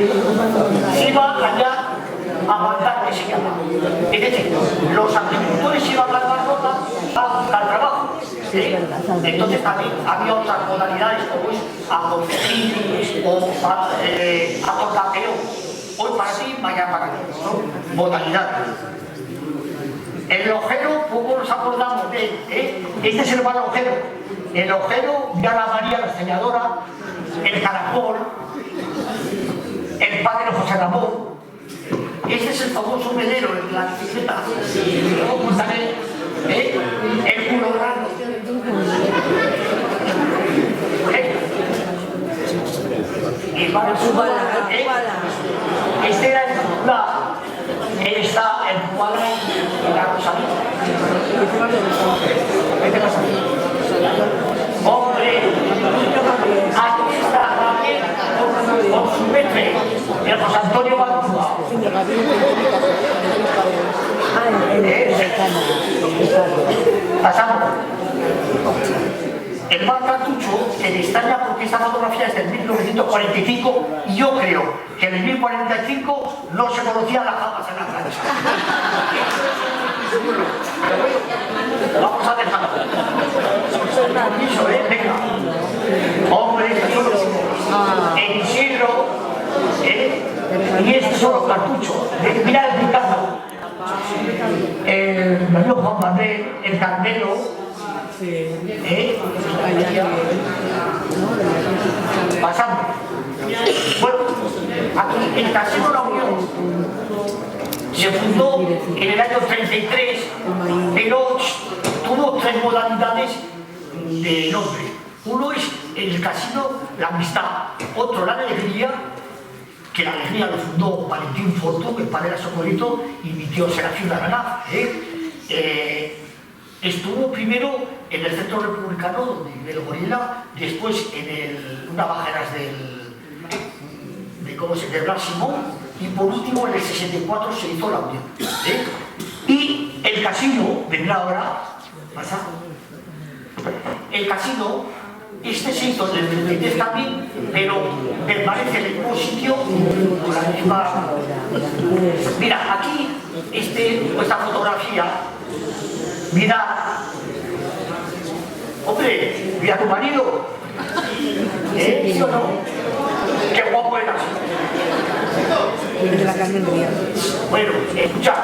se iba allá a mandar que se llama. Es decir, los agricultores iban a mandar nota a buscar trabajo. Entonces también había otras modalidades como es a conseguir o a contacteo. Hoy para ti, mañana para ti, ¿no? Modalidades. El ojero, poco nos acordamos de él, Este es el mal ojero. El ojero, ya la María, la Señadora, el caracol, el padre José Ramón. Este es el famoso velero de la bicicleta. Luego pues también, el culo grande. Y para el Kubala, este era el Kubala. Él está en Kubala y la Rosalía. Hombre, aquí está también con su metre, el José Antonio Balcúa. Pasamos. El mal cartucho se destaca porque esta fotografía es del 1945 y yo creo que en el 1045 no se conocían las capas en la plancha. Vamos a dejarlo. Venga. Hombre, en Isidro, y estos son los cartuchos. Mira el Picasso, el amigo Juan Manuel, el Candelo. Pasando. Bueno, aquí el Casino La Unión se fundó en el año 33, pero tuvo tres modalidades de nombre. Uno es el Casino La Amistad, otro La Alegría, que La Alegría lo fundó Valentín Fortún, el padre era Socorrito, y mi tío Serafín Aranaz. Estuvo primero en el Centro Republicano, donde vive el gorila, después en unas bajeras de Blas Simón, y por último en el 64 se hizo La Unión. Y el casino, vendrá ahora, ¿pasa? El casino, este se hizo en el 33 también, pero permanece en el mismo sitio con la misma... Mira, aquí, esta fotografía, mira, hombre, mira a tu marido, ¿sí o no? Qué guapo eras. Bueno, escucha,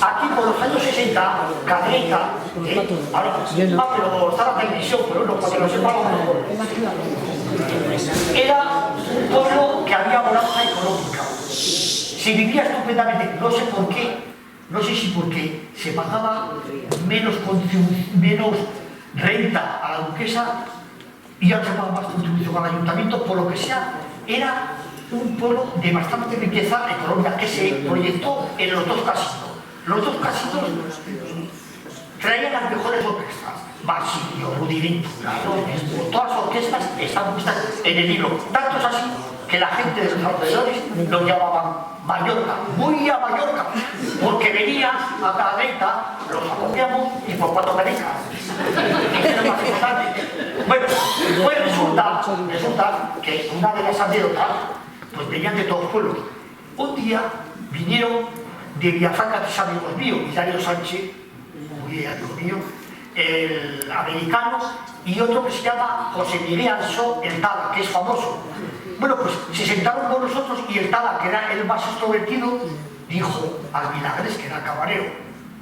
aquí por los años 60, Cadreita, ahora, pero está la televisión, pero no, para que lo sepan, era un pueblo que había bonanza económica. Se vivía estupendamente, no sé por qué. No sé si porque se pagaba menos renta a la duquesa y ya se pagaba más contribución al ayuntamiento, por lo que sea, era un pueblo de bastante riqueza económica que se proyectó en los dos casinos. Los dos casinos traían las mejores orquestas, Basilio, Rudy Ventura, todas las orquestas están puestas en el libro. Tanto es así que la gente de los alrededores lo llamaban Mallorca, muy a Mallorca, porque venía a cada venta, los acopiamos y por 4 medicas. Eso es lo más importante. Bueno, pues resulta que una de las anécdotas, pues venían de todos los pueblos. Un día vinieron de Villafranca 3 amigos míos, Hilario Sánchez, muy amigo mío, el americano, y otro que se llama José Miguel Ansó, el Tala, que es famoso. Bueno, pues se sentaron con nosotros y el Tala, que era el más extrovertido, dijo al Milagres, que era el camarero,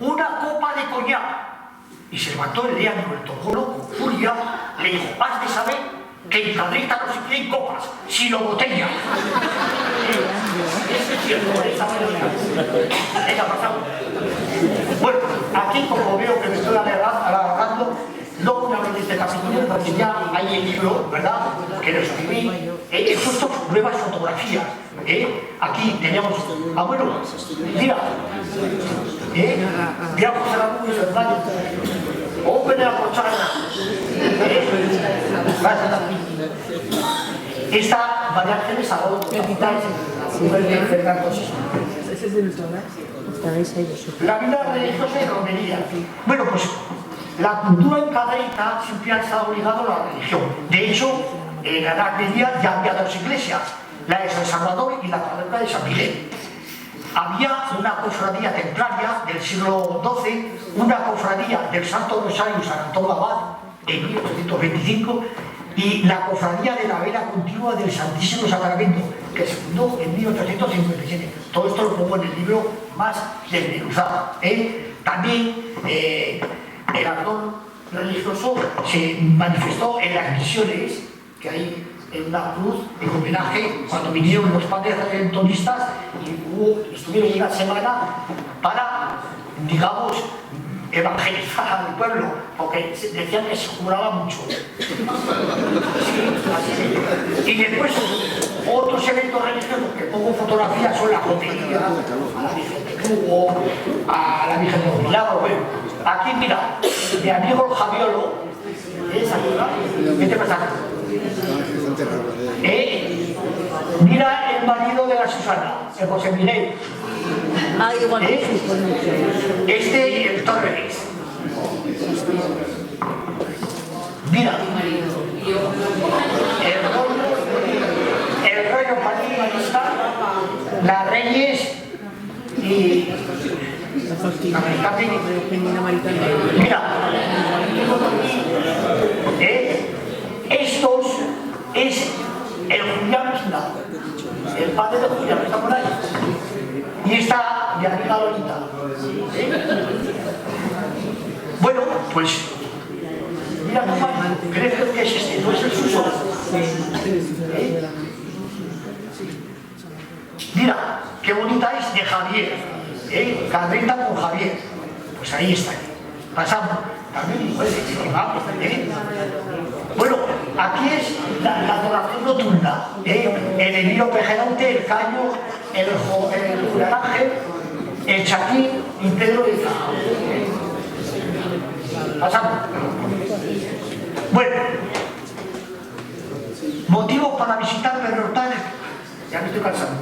una copa de coñac. Y se levantó el Leandro, el tocolo, con furia, le dijo, has de saber que en Cadreita no se piden copas, sino botellas. Ese es cierto, esta manera. Venga, pasamos. Bueno, aquí como veo que me estoy alargando, no voy a hablar de este capítulo porque ya hay el libro, ¿verdad?, que lo escribí. He puesto nuevas fotografías. Aquí teníamos... Ah, bueno, mira. Mira José Ramón y su hermano. Open la porchada. Esta María Ángeles Arón, mujer de Fernando VI. La vida religiosa y romería. Bueno, pues la cultura en Cadereyta siempre ha estado ligada a la religión. De hecho, en la Edad Media ya había dos iglesias, la de San Salvador y la Católica de San Miguel. Había una cofradía templaria del siglo XII, una cofradía del Santo Rosario San Antonio Abad en 1825 y la cofradía de la Vera Continua del Santísimo Sacramento, que se fundó en 1857. Todo esto lo pongo en el libro más desmenuzado. También el ardor religioso se manifestó en las misiones que hay en una cruz en homenaje cuando vinieron los padres redentoristas y estuvieron una semana para, digamos, evangelizar al pueblo, porque decían que se juraba mucho. Sí, así. Y después otros eventos religiosos que pongo fotografías son la romería, a la Virgen de Lugo, a la Virgen de los Milagros. Bueno, aquí mira, mi amigo el Javiolo, ¿esa ayuda? ¿Qué te pasa? Mira el marido de la Susana, el José Miguel.
Igual.
Este, el Torres. Mira, el rollo Marista, las Reyes y mira, estos es el Julián Pina, el padre de Julián, está por ahí. Y está mi amiga Lolita. Bueno, pues mira cómo creo que es este, no es el suyo. Mira, qué bonita es de Javier, Cadereyta con Javier. Pues ahí está. Pasamos. También bueno, aquí es la adoración nocturna. El Emilio Pejerante, el Caño, el Julián Ángel, el Chaquín y Pedro de Zara. Pasamos. Bueno, motivos para visitar Pedro Hurtado. Ya me estoy cansando.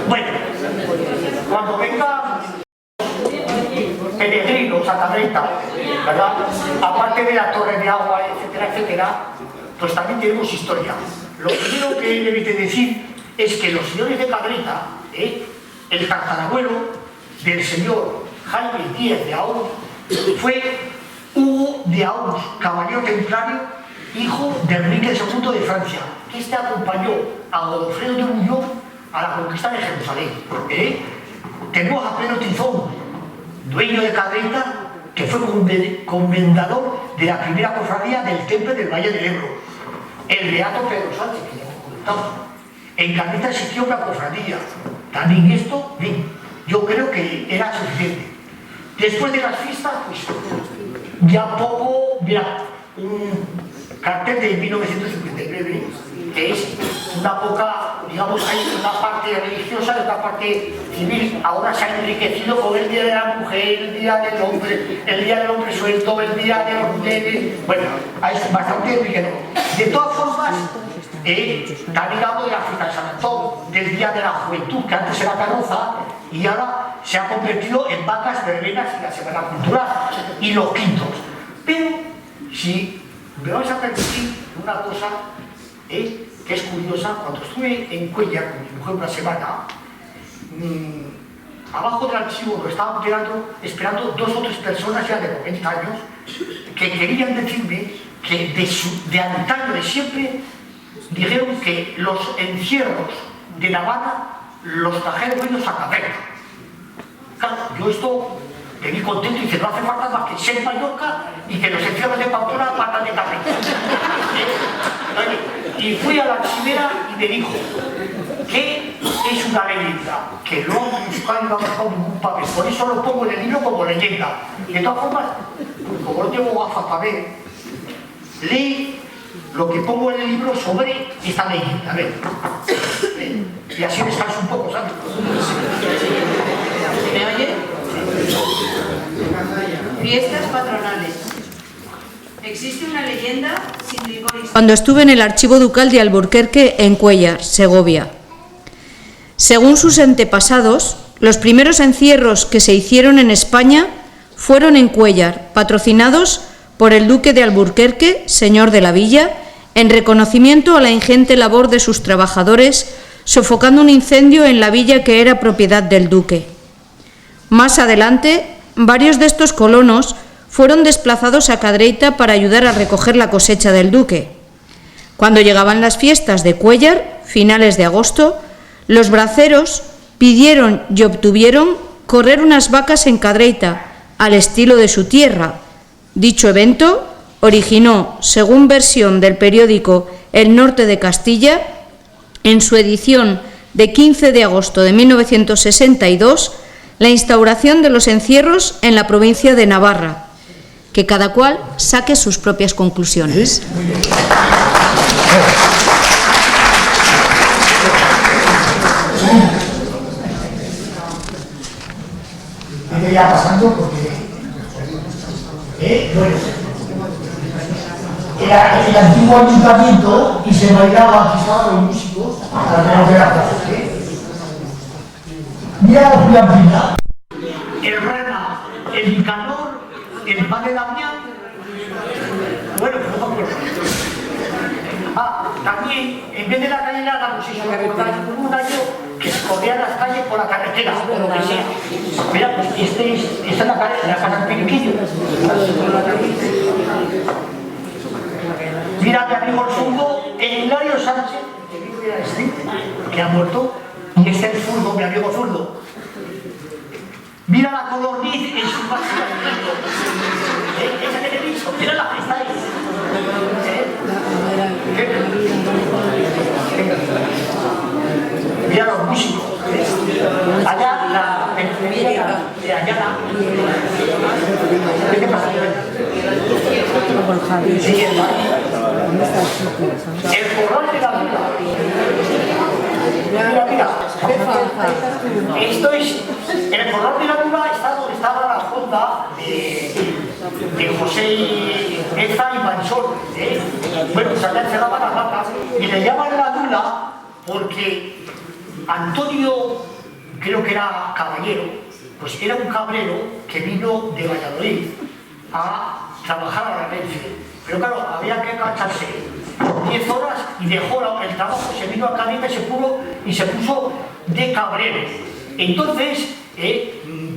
Bueno, cuando venga peregrinos a Cadereyta, ¿verdad? Aparte de la torre de agua, etcétera, etcétera, pues también tenemos historia. Lo primero que debe de decir es que los señores de Cadereyta, el tatarabuelo del señor Jaime Díez de Aúz, fue Hugo de Aúz, caballero templario, hijo de Enrique II de Francia, que este acompañó a Godofredo de Bouillon a la conquista de Jerusalén. Tenemos a Pedro Tizón, dueño de Cadereyta, que fue comendador de la primera cofradía del Temple del Valle del Ebro. El beato Pedro Sánchez, que ya hemos comentado. En Cadereyta existió una cofradía. También esto, bien, yo creo que era suficiente. Después de las fiestas, pues ya poco, mira, un cartel de 1959, que es una poca, digamos, hay una parte religiosa y otra parte civil. Ahora se ha enriquecido con el Día de la Mujer, el Día del Hombre, el Día del Hombre Suelto, el Día de los Nenes. Bueno, es bastante enriquecido. De todas formas, está ligado de la fiesta de San Antón, del Día de la Juventud, que antes era carroza y ahora se ha convertido en vacas, verbenas y la Semana Cultural y los quintos. Pero si me vais a permitir una cosa que es curiosa, cuando estuve en Cuellar con mi mujer una semana, abajo del archivo lo estaban esperando 2 o 3 personas ya de 90 años que querían decirme que de antaño, de siempre, dijeron que los encierros de La Habana los trajeron ellos a Cadereyta. Claro, yo esto me vi contento y dice, no hace falta más que ser Mallorca y que los encierros de Pamplona partan de Cadereyta. Y fui a la archivera y me dijo que es una leyenda, que lo han buscado y no han buscado ningún papel. Por eso lo pongo en el libro como leyenda. De todas formas, como no tengo gafas para ver, leí lo que pongo en el libro sobre esta leyenda. A ver. Y así descanso un poco, ¿sabes?
¿Me oye? Fiestas patronales. Existe una leyenda sin rigor histórico.
Cuando estuve en el Archivo Ducal de Alburquerque, en Cuéllar, Segovia. Según sus antepasados, los primeros encierros que se hicieron en España fueron en Cuéllar, patrocinados por el duque de Alburquerque, señor de la villa, en reconocimiento a la ingente labor de sus trabajadores, sofocando un incendio en la villa que era propiedad del duque. Más adelante, varios de estos colonos fueron desplazados a Cadreita para ayudar a recoger la cosecha del duque. Cuando llegaban las fiestas de Cuéllar, finales de agosto, los braceros pidieron y obtuvieron correr unas vacas en Cadreita, al estilo de su tierra. Dicho evento originó, según versión del periódico El Norte de Castilla, en su edición de 15 de agosto de 1962, la instauración de los encierros en la provincia de Navarra. Que cada cual saque sus propias conclusiones.
Me ya pasando porque bueno, era el antiguo ayuntamiento y se bailaba, aquí estaban los músicos alrededor de la plaza. Mira la Julián,
el Rena, el Nicanor, el padre Damián. Bueno, pues no me acuerdo. También, en vez de la calle larga, pues hizo un año que se corría las calles por la carretera, por lo que sea. Mira, pues esta es la casa del Periquillo. Mira, mi amigo el zurdo, el Hilario Sánchez, que ha muerto, y es el zurdo, mi amigo zurdo. Mira la codorniz en su máxima. Esa que te he dicho, mira la que está ahí. Mira los músicos. Allá la enfermería de Ayala. ¿Qué pasa? Sí, el corral de la vida. Mira. Esto es. En el corral de la Luna está donde estaba la fonda de José Eza y Mansor. Bueno, pues allá encerraban las vacas y le llaman la Luna porque Antonio, creo que era caballero, pues era un cabrero que vino de Valladolid a trabajar a la Renfe. Pero claro, había que cacharse 10 horas y dejó el trabajo, se vino a Cádiz y se puso de cabrero. Entonces,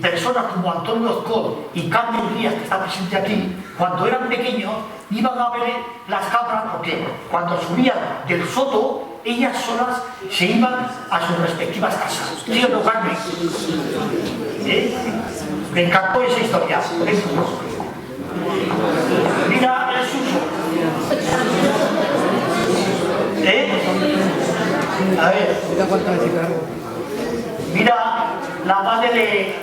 personas como Antonio Oscor y Carmen Díaz, que está presente aquí, cuando eran pequeños, iban a ver las cabras porque cuando subían del soto, ellas solas se iban a sus respectivas casas. ¿Sí o no, Carmen? Me encantó esa historia. Mira el suso. A ver. Mira la madre de...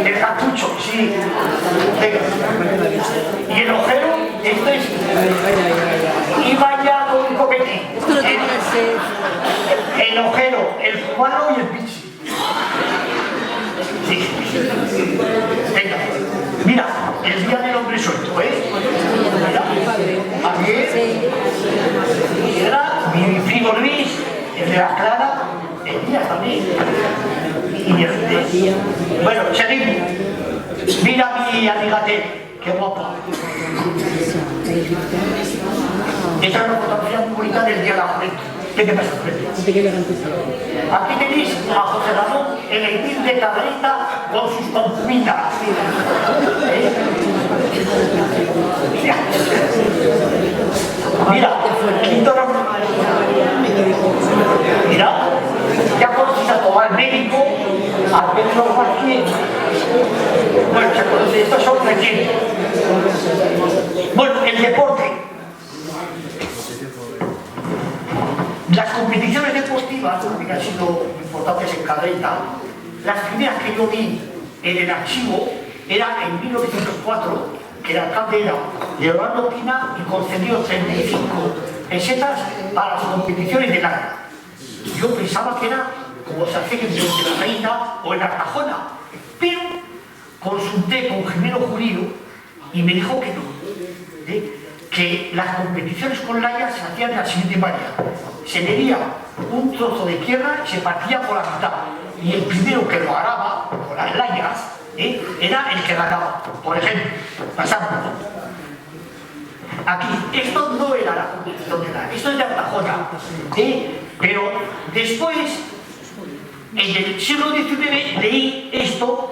El cartucho, sí. Y el ojero, esto es... Iba ya con un copetín. El ojero, el cubano y el pichi. Sí. Venga, mira, el día del hombre suelto, Mira, ayer era mi primo Luis, el de la Clara, el día también. Y bueno, seguimos. Mira mi amiga Ted, qué guapa. Esta es una fotografía muy bonita del día de la juventud. ¿Qué te pasa, Aquí tenéis a José Ramón, el edil de Cadreita, con sus concubinas. Mira, mira, ya conoces a todo, al médico, al Pedro Martínez. Bueno, se conoce, estos son recientes. Bueno, el deporte. Las competiciones deportivas, que han sido importantes en Cadreita, las primeras que yo vi en el archivo eran en 1904, que el alcalde era Leonardo Pina y concedió 35 pesetas para las competiciones del año. Yo pensaba que era como se hace en la Reina o en Artajona, pero consulté con Jimeno Jurío y me dijo que no, que las competiciones con laya se hacían de la siguiente manera: se medía un trozo de tierra y se partía por la mitad, y el primero que lo araba con las layas era el que ganaba. Por ejemplo, pasamos aquí, esto no era la competición de laya, esto es de Altajona, pero después, en el siglo XIX, leí esto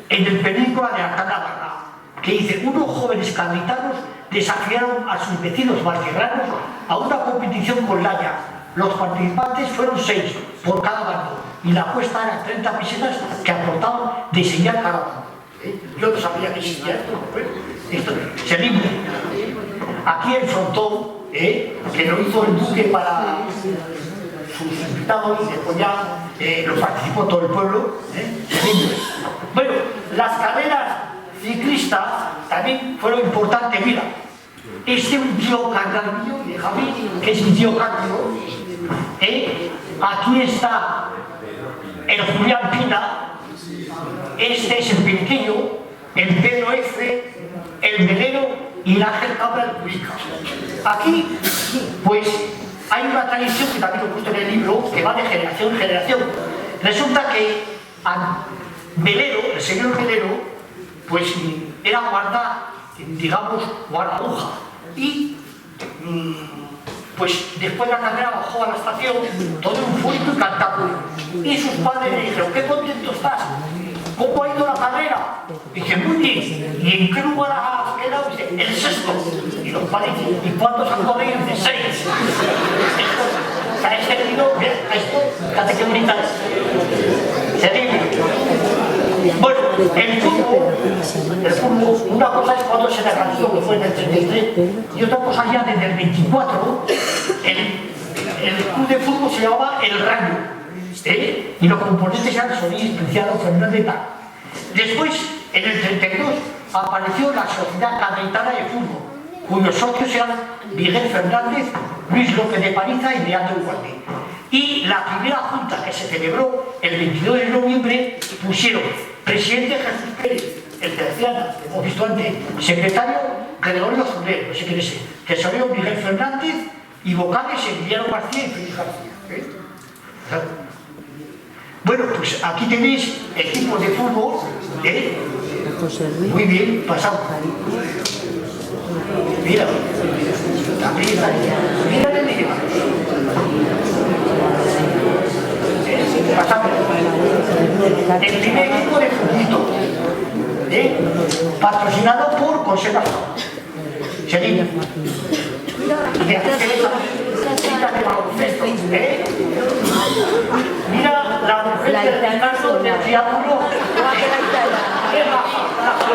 en el Película de Arcana, que dice: unos jóvenes caditanos desafiaron a sus vecinos valguerranos a una competición con laya. Los participantes fueron 6 por cada bando, y la apuesta era 30 pesetas que aportaban de señal cada bando. Yo no sabía que existía esto, pero esto seguimos. Aquí el frontón, que lo hizo el duque para sus invitados, y después ya lo participó todo el pueblo. Bueno, las carreras ciclistas también fueron importantes. Mira, este es un tío carnal mío y de Javi, que es mi tío Cándido. Aquí está el Julián Pina, este es el Pinquillo, el Pedro F, el Melero y el Ángel Cabral Cuica. Aquí, pues, hay una tradición que también lo he puesto en el libro, que va de generación en generación. Resulta que Melero, el señor Melero, pues era guardabuja, y pues después de la carrera bajó a la estación todo eufórico y cantando, y sus padres le dijeron: ¿qué contento estás? ¿Cómo ha ido la carrera? Y dice: muy bien. ¿Y en qué lugar has quedado? Dice: el 6º. Y los padres dicen: ¿y cuántos han corrido? Dice: 6. ¿Sabes qué digo? Esto, fíjate qué bonita es. Seguimos. Bueno, el fútbol, una cosa es cuando se legalizó, que fue en el 33, y otra cosa ya desde el 24, el club de fútbol se llamaba El Rayo, y los componentes eran Solís, Preciado, Fernández y tal. Después, en el 32, apareció la Sociedad Cadetana de Fútbol, cuyos socios eran Miguel Fernández, Luis López de Paniza y Leandro Guarde. Y la primera junta, que se celebró el 22 de noviembre, pusieron presidente Jesús Pérez, el terciano, que hemos visto antes, secretario Gregorio Zuler, no sé quién es él, tesorero Miguel Fernández, y vocales Emiliano García y Félix García. Bueno, pues aquí tenéis equipos de fútbol, muy bien, pasado. Mira, mira el niño. Pasamos. El primer equipo de fútbol, patrocinado por Conservación. Seguimos. Mira la mujer del Ricardo del triángulo.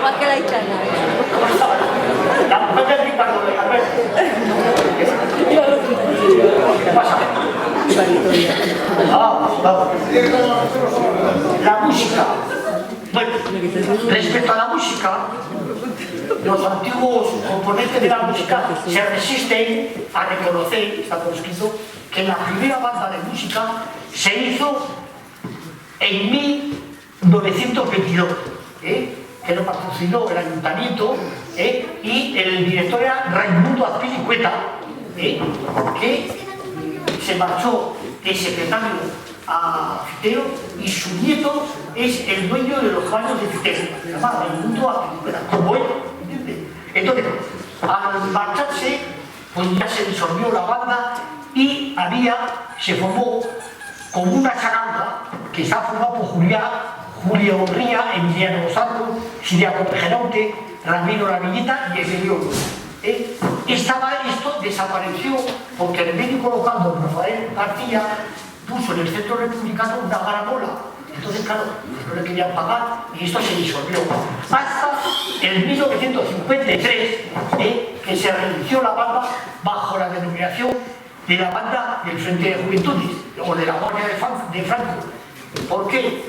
Más que la Itana.
La mujer del Ricardo de Alberto. ¿Qué pasa? Vamos. La música. Bueno, respecto a la música, los antiguos componentes de la música se resisten a reconocer, está por escrito, que la primera banda de música se hizo en 1922, que lo patrocinó el ayuntamiento, y el director era Raimundo Azpilicueta, que se marchó de secretario a Fitero, y su nieto es el dueño de los baños de Fitero, se llama Raimundo Azpilicueta, como él, ¿entiendes? Entonces, al marcharse, pues ya se disolvió la banda y se formó como una charanga que está formada por Julio Ría, Emiliano Dos Santos, Siriaco Pejeronte, Ramiro La Villita y Emilio. Esto desapareció porque el médico local, don Rafael García, puso en el centro republicano una garamola. Entonces, claro, no le querían pagar y esto se disolvió. Hasta el 1953, que se reinició la banda bajo la denominación de la banda del Frente de Juventudes o de la Guardia de Franco. ¿Por qué?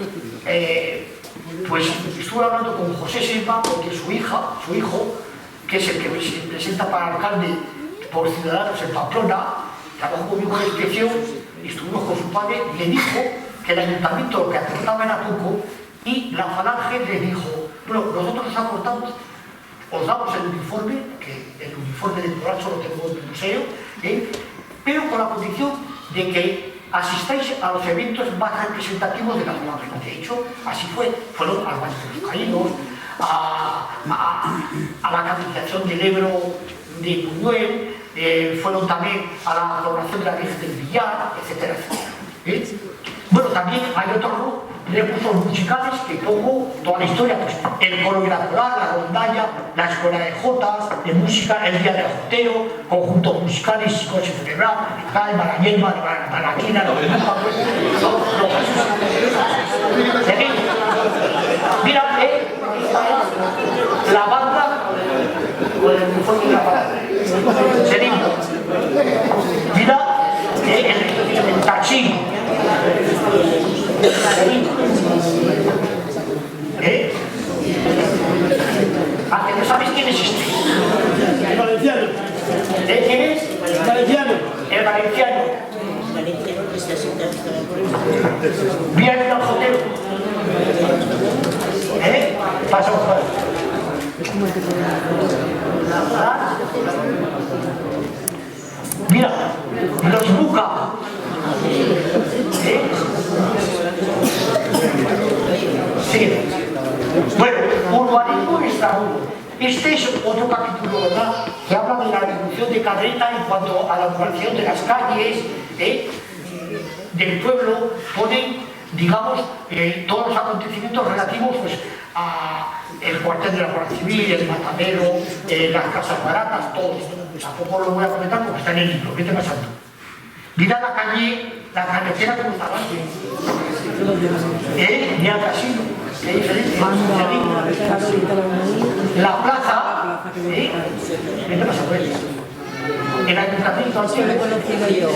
Pues estuve hablando con José Silva porque su hijo, que es el que se presenta para alcalde por Ciudadanos en Pamplona, trabajó conmigo en la inspección y estuvimos con su padre y le dijo que el ayuntamiento lo que aportaba era poco y la Falange le dijo: Bueno, nosotros os aportamos, os damos el uniforme, que el uniforme del Corral lo tengo en el museo, pero con la condición de que asistáis a los eventos más representativos de la zona. De hecho, así fue. Fueron al Baño de los Caídos, a la canonización del Ebro de Buñuel, fueron también a la adoración de la Virgen del Villar, etcétera, etcétera. Bueno, también hay otros recursos musicales que pongo toda la historia, pues el coro coral, la rondalla, la escuela de jotas, de música, el día del jotero, conjuntos musicales, psicosis cerebral, el Marañelma, Maraquina, mira, la banda, con el uniforme de la banda, seguimos, mira, el tachín, ¿a que no sabéis quién es este?
El valenciano.
¿Quién es?
El valenciano.
El valenciano. Bien el jotero. Pasa un juego. Mira, los buca. Sí. Bueno, urbanismo extramuros. Este es otro capítulo, ¿verdad?, que habla de la evolución de Cadreta en cuanto a la urbanización de las calles, del pueblo. Ponen, digamos, todos los acontecimientos relativos, pues, a el cuartel de la Guardia Civil, el matadero, las casas baratas, todo esto. Tampoco lo voy a comentar porque está en el libro, vete pasando. Mira la carretera que estaba antes. Ni al casino. Qué diferencia. La plaza, vete pasando. El ayuntamiento antiguo.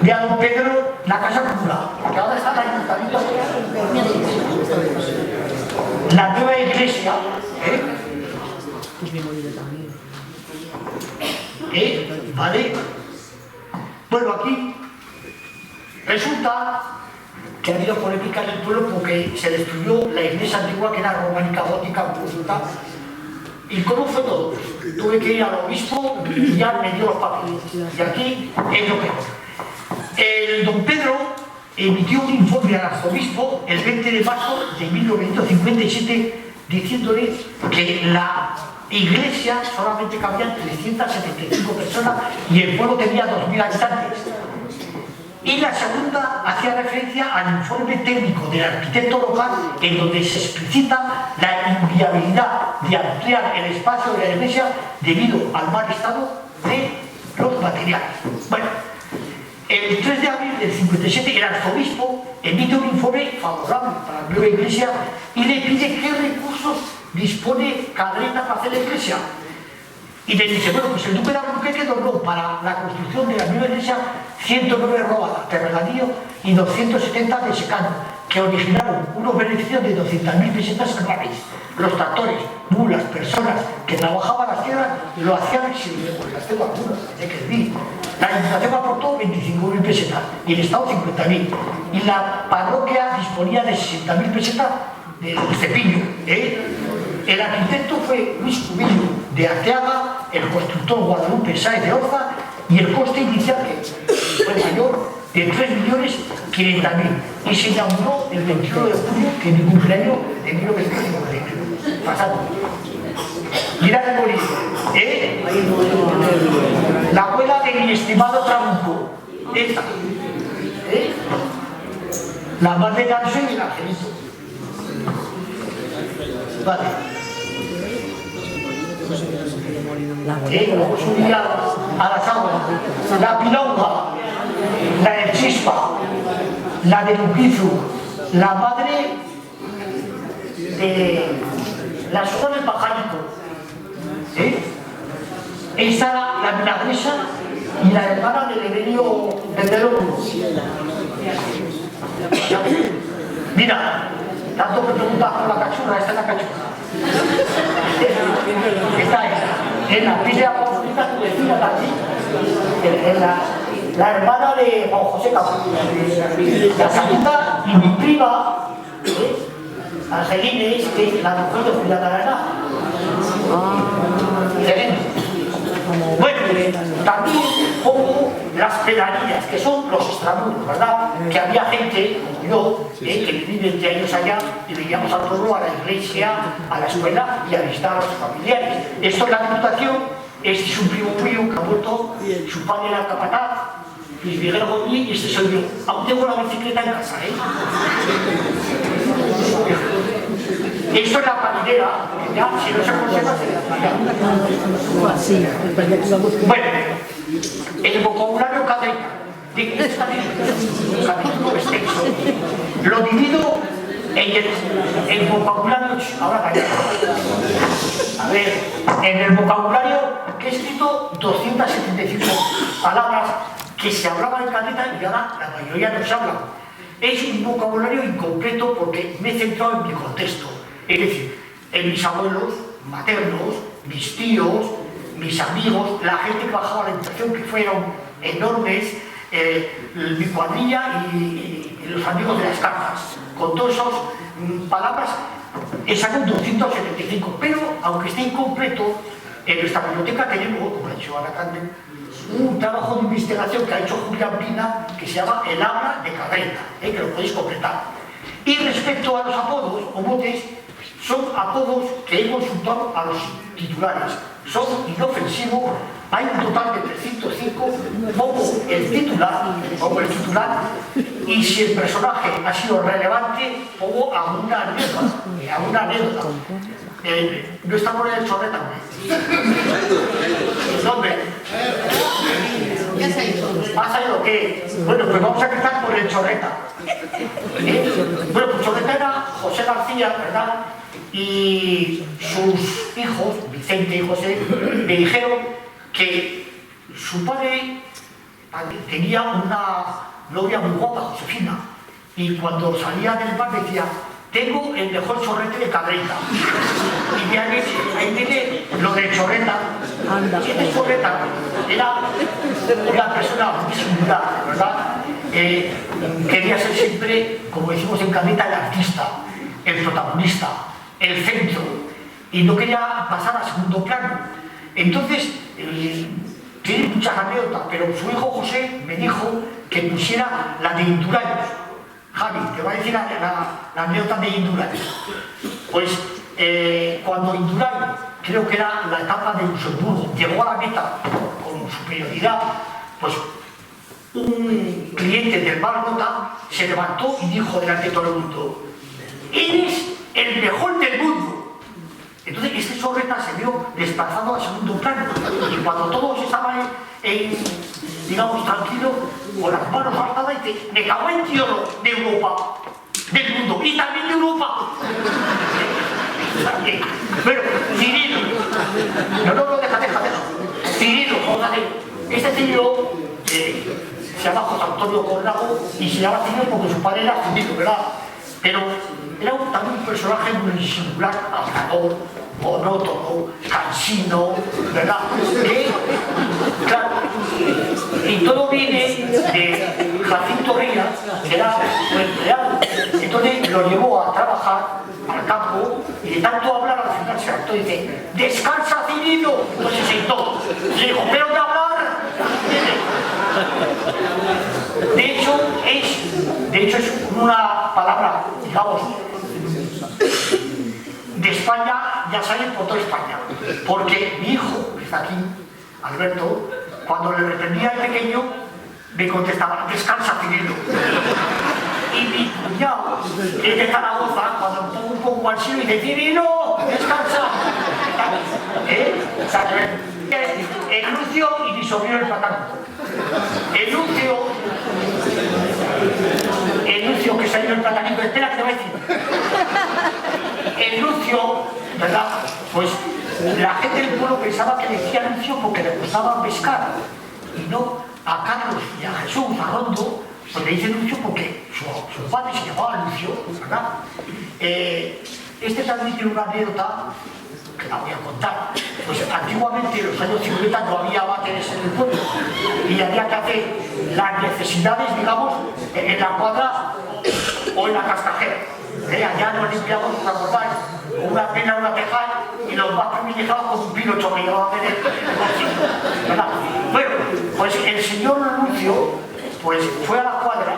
Mira Don Pedro, la casa popular, que ahora está el ayuntamiento. La nueva iglesia, ¿vale? Bueno, aquí resulta que ha habido polémica en el pueblo porque se destruyó la iglesia antigua, que era románica, gótica, consulta. ¿Y cómo fue todo? Tuve que ir al obispo y ya me dio los papeles. Y aquí es lo peor. El don Pedro emitió un informe al arzobispo el 20 de marzo de 1957 diciéndole que la iglesia solamente cabían 375 personas y el pueblo tenía 2.000 habitantes. Y la segunda hacía referencia al informe técnico del arquitecto local, en donde se explicita la inviabilidad de ampliar el espacio de la iglesia debido al mal estado de los materiales. Bueno, el 3 de abril del 57 el arzobispo emite un informe favorable para la nueva iglesia y le pide qué recursos dispone Cadreta para hacer la iglesia. Y le dice, bueno, pues el duque de Alburquerque donó para la construcción de la nueva iglesia 109 rodas de regadío y 270 de secano, que originaron unos beneficios de 200.000 pesetas anuales. Los tractores, mulas, personas que trabajaban las tierras lo hacían sin las tengo algunas, hay que decir. La Diputación aportó 25.000 pesetas y el Estado 50.000. Y la parroquia disponía de 60.000 pesetas de cepillo. El arquitecto fue Luis Cubillo de Arteaga, el constructor Guadalupe Sáez de Orza, y el coste inicial, que fue mayor, de 3.500.000, y se inauguró el 21 de julio, que es mi cumpleaños, de 1951. Pasado. Mirad el bolillo, la abuela de mi estimado Trabuco, esta, la madre de Ganso y el angelito. Vale. Como subía a las aguas, la pilonga, la del Chispa, la de Luquizu, la madre de la soja del Pajánico, esta la milagresa y la hermana del Evelio Pendeloco. Mira, tanto que preguntas por la cachurra, esta es la cachurra. Esta es en la primera consulta tu vecina también, la hermana de Juan José Capullo. La segunda y mi prima, Angelines, que es la mujer de Julián Arana. Bueno, también pongo las pedanías, que son los extramuros, ¿verdad? Que había gente, como yo, que viví 20 años allá y veníamos al pueblo, a la iglesia, a la escuela y a visitar a los familiares. Esto es la Diputación, este es un primo mío que ha muerto, su padre era capataz, Luis Miguel Goñi, y este soy yo. Aún tengo la bicicleta en casa, ¿eh? Esto es la paridera, que ya, si no se conserva, se la tira. Bueno, el vocabulario cadena. Capítulo extenso. Lo divido en el vocabulario. Ahora callado. A ver, en el vocabulario que he escrito 275 palabras que se hablaban en cadena y ahora la mayoría no se hablan. Es un vocabulario incompleto porque me he centrado en mi contexto. Es decir, en mis abuelos maternos, mis tíos, mis amigos, la gente que bajaba a la habitación, que fueron enormes, mi cuadrilla y los amigos de las cartas. Con todas esas palabras he sacado 275, pero aunque esté incompleto, en nuestra biblioteca tenemos, como ha dicho Ana Carmen, un trabajo de investigación que ha hecho Julián Pina que se llama El habla de Cadreta, que lo podéis completar. Y respecto a los apodos o motes, son apodos que he consultado a los titulares. Son inofensivos, hay un total de 305, pongo el titular, y si el personaje ha sido relevante, pongo alguna anécdota. No está por el chorreta, ¿dónde?
Ya se ha ido.
¿Pasa lo que? Bueno, pues vamos a empezar por el chorreta. Bueno, pues chorreta era José García, ¿verdad? Y sus hijos, Vicente y José, me dijeron que su padre tenía una novia muy guapa, Josefina, y cuando salía del bar decía: tengo el mejor chorrete de Cadreta. Y de ahí viene lo de chorreta. Este chorreta era una persona muy singular, ¿verdad? Quería ser siempre, como decimos en Cadreta, el artista, el protagonista, el centro, y no quería pasar a segundo plano. Entonces, tiene muchas anécdotas, pero su hijo José me dijo que pusiera la de Indurain. Javi, te voy a decir la anécdota de Indurain. Pues cuando Indurain, creo que era la etapa de Luxemburgo, llegó a la meta con superioridad, pues un cliente del Bar Nota se levantó y dijo delante de todo el mundo: eres el mejor del mundo. Entonces este chorreta se vio desplazado a segundo plano, y cuando todos estaban digamos, tranquilos, con las manos alzadas, y dice: me cago en tierra de Europa, del mundo, y también de Europa. Bueno, Cirilo, no, deja. Cirilo, este tío se llama José Antonio Cornago y se llama Cirilo porque su padre era Cirilo, ¿verdad? Pero era también un personaje muy singular, hablador, monótono, cansino, ¿verdad? Claro, y todo viene de Jacinto Rías, que era un empleado. Entonces lo llevó a trabajar al campo y de tanto hablar al final se hartó y dice: ¡descansa, Cirilo! Entonces se sentó. Le dijo: ¡pero de hablar! De hecho es una palabra, digamos, de España, ya sale por toda España, porque mi hijo, que está aquí, Alberto, cuando le reprendía al pequeño, me contestaba: descansa, Cirilo. Y mi cuñado, que es de Zaragoza, cuando me pongo un poco al cielo, dice: Cirilo, descansa. O sea, el Lucio y mi sobrino el Patán. El Lucio que salió el platanito, espera que te voy a decir. El Lucio, ¿verdad? Pues la gente del pueblo pensaba que decía Lucio porque le gustaba pescar, y no a Carlos y a Jesús, a Rondo, pues le dice Lucio porque su padre se llamaba Lucio, ¿verdad? Este también tiene una anécdota que la voy a contar. Pues antiguamente, en los años 50, no había váteres en el pueblo y había que hacer las necesidades, digamos, en la cuadra o en la cascajera. allá nos limpiamos, ¿os acordáis? Con una pena, una tejal, y los más privilegiados con un pinocho que llevaba a ver el bolsillo, ¿verdad? Bueno, pues el señor Lucio pues fue a la cuadra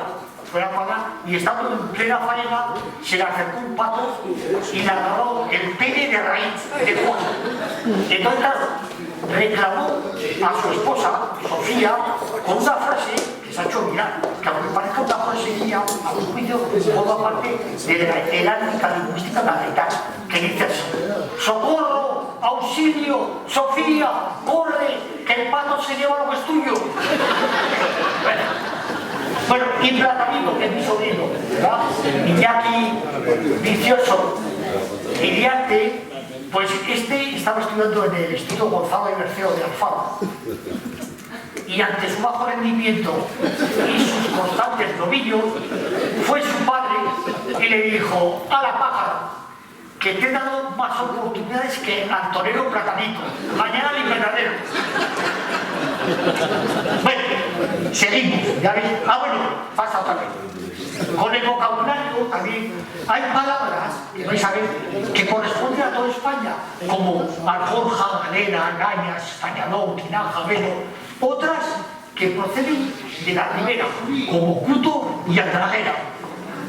y estando en plena faena se le acercó un pato y le agarró el pene de raíz de fondo. Entonces, claro, reclamó a su esposa, Sofía, con una frase que se ha hecho mirar, que aunque parezca una frase mía, a un juicio forma parte de la ética lingüística gaditana, que dice así: ¡socorro! ¡Auxilio! ¡Sofía! ¡Corre! ¡Que el pato se lleva lo que es tuyo! Bueno, y Platanito, que es mi sobrino, ¿verdad? Iñaki Vicioso Iriarte, pues este estaba estudiando en el Instituto Gonzalo de Berceo de Alfaro. Y ante su bajo rendimiento y sus constantes novillos, fue su padre y le dijo: ¡a la pájara! Que te he dado más oportunidades que al torero Platanito. Mañana al invernadero. Bueno, seguimos, ya veis. Bueno, pasa otra vez. Con el vocabulario también hay palabras que vais a ver que corresponden a toda España, como alforja, galera, gañas, estañador, tinaja, velo. Otras que proceden de la ribera, como cuto y andrajera.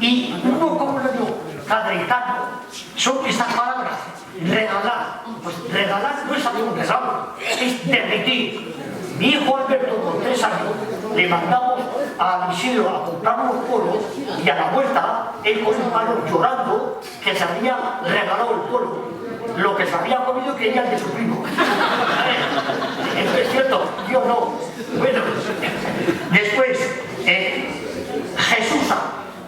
Y un vocabulario cadretano son estas palabras: regalar. Pues regalar no es algo regalo, es derretir. Mi hijo Alberto, con 3 años, le mandamos a Isidro a comprar unos polos y a la vuelta, él con un palo llorando que se había regalado el polo, lo que se había comido que ella de su primo. Esto es cierto, yo no. Bueno, después, Jesusa.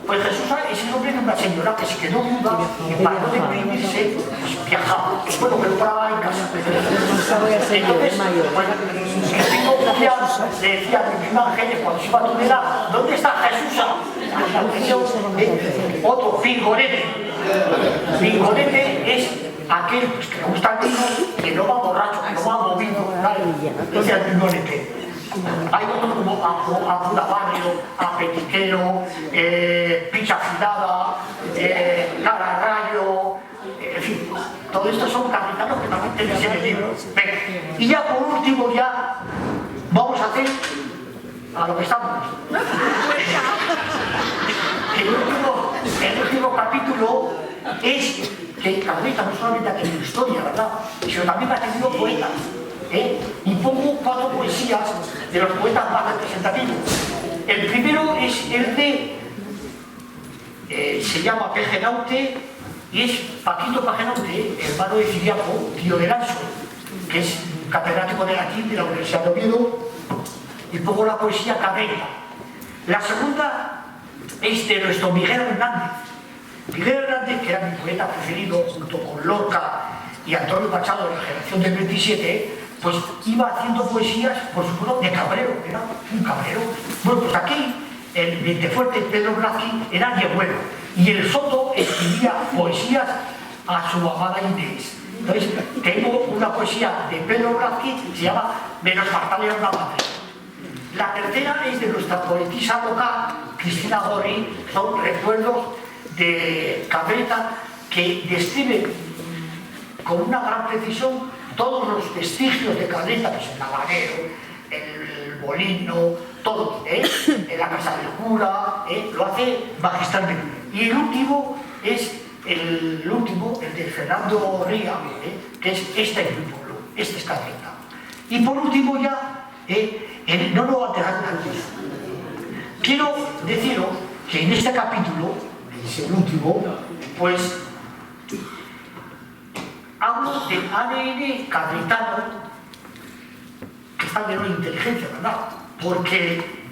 Pues Jesusa es el nombre de una señora que se quedó viuda y para no deprimirse, pues viajaba. Bueno, pero paraba en casa. Entonces, pues, tengo confianza, le decía a mi prima Ángeles cuando se iba a Tudela: ¿dónde está Jesusa? Otro, Pingonete. Pingonete es aquel pues, que le gusta el vino, que no va borracho, que no va movido. Ese es el Pingonete. Hay otros como Apurabarrio, Apetiquero, Picha Afilada, Cararrayo, en fin, todo esto son capitanos que también tenéis en el libro. Venga. Y ya por último, ya vamos a hacer a lo que estamos. El último capítulo es que Cadreta no solamente ha tenido historia, ¿verdad?, sino también ha tenido poetas. Y pongo 4 poesías de los poetas más representativos. El primero es el de, se llama Pagenaute, y es Paquito Pagenaute, hermano de Ciriaco, tío de Lanzo, que es catedrático de latín de la Universidad de Oviedo, y pongo la poesía Cadreta. La segunda es de nuestro Miguel Hernández. Miguel Hernández, que era mi poeta preferido, junto con Lorca y Antonio Machado de la generación del 27, pues iba haciendo poesías, por supuesto, de cabrero, era un cabrero. Bueno, pues aquí, el Vientefuerte Pedro Blázquez era yegüero, y el Soto escribía poesías a su amada Inés. Entonces, tengo una poesía de Pedro Blázquez, se llama Menos Martalia una madre. La tercera es de nuestra poetisa local, Cristina Gorri, son recuerdos de Cadreta, que describe con una gran precisión todos los vestigios de Cadreta, pues el lavadero, el molino, todo, en la casa del cura, lo hace magistralmente. Y el último es el de Fernando Ría, que es este es mi pueblo, este es Cadreta. Y por último ya, no lo va a dejar antes. Quiero deciros que en este capítulo, es el último, pues hablo del ADN cadretano, que está lleno de inteligencia, ¿verdad? Porque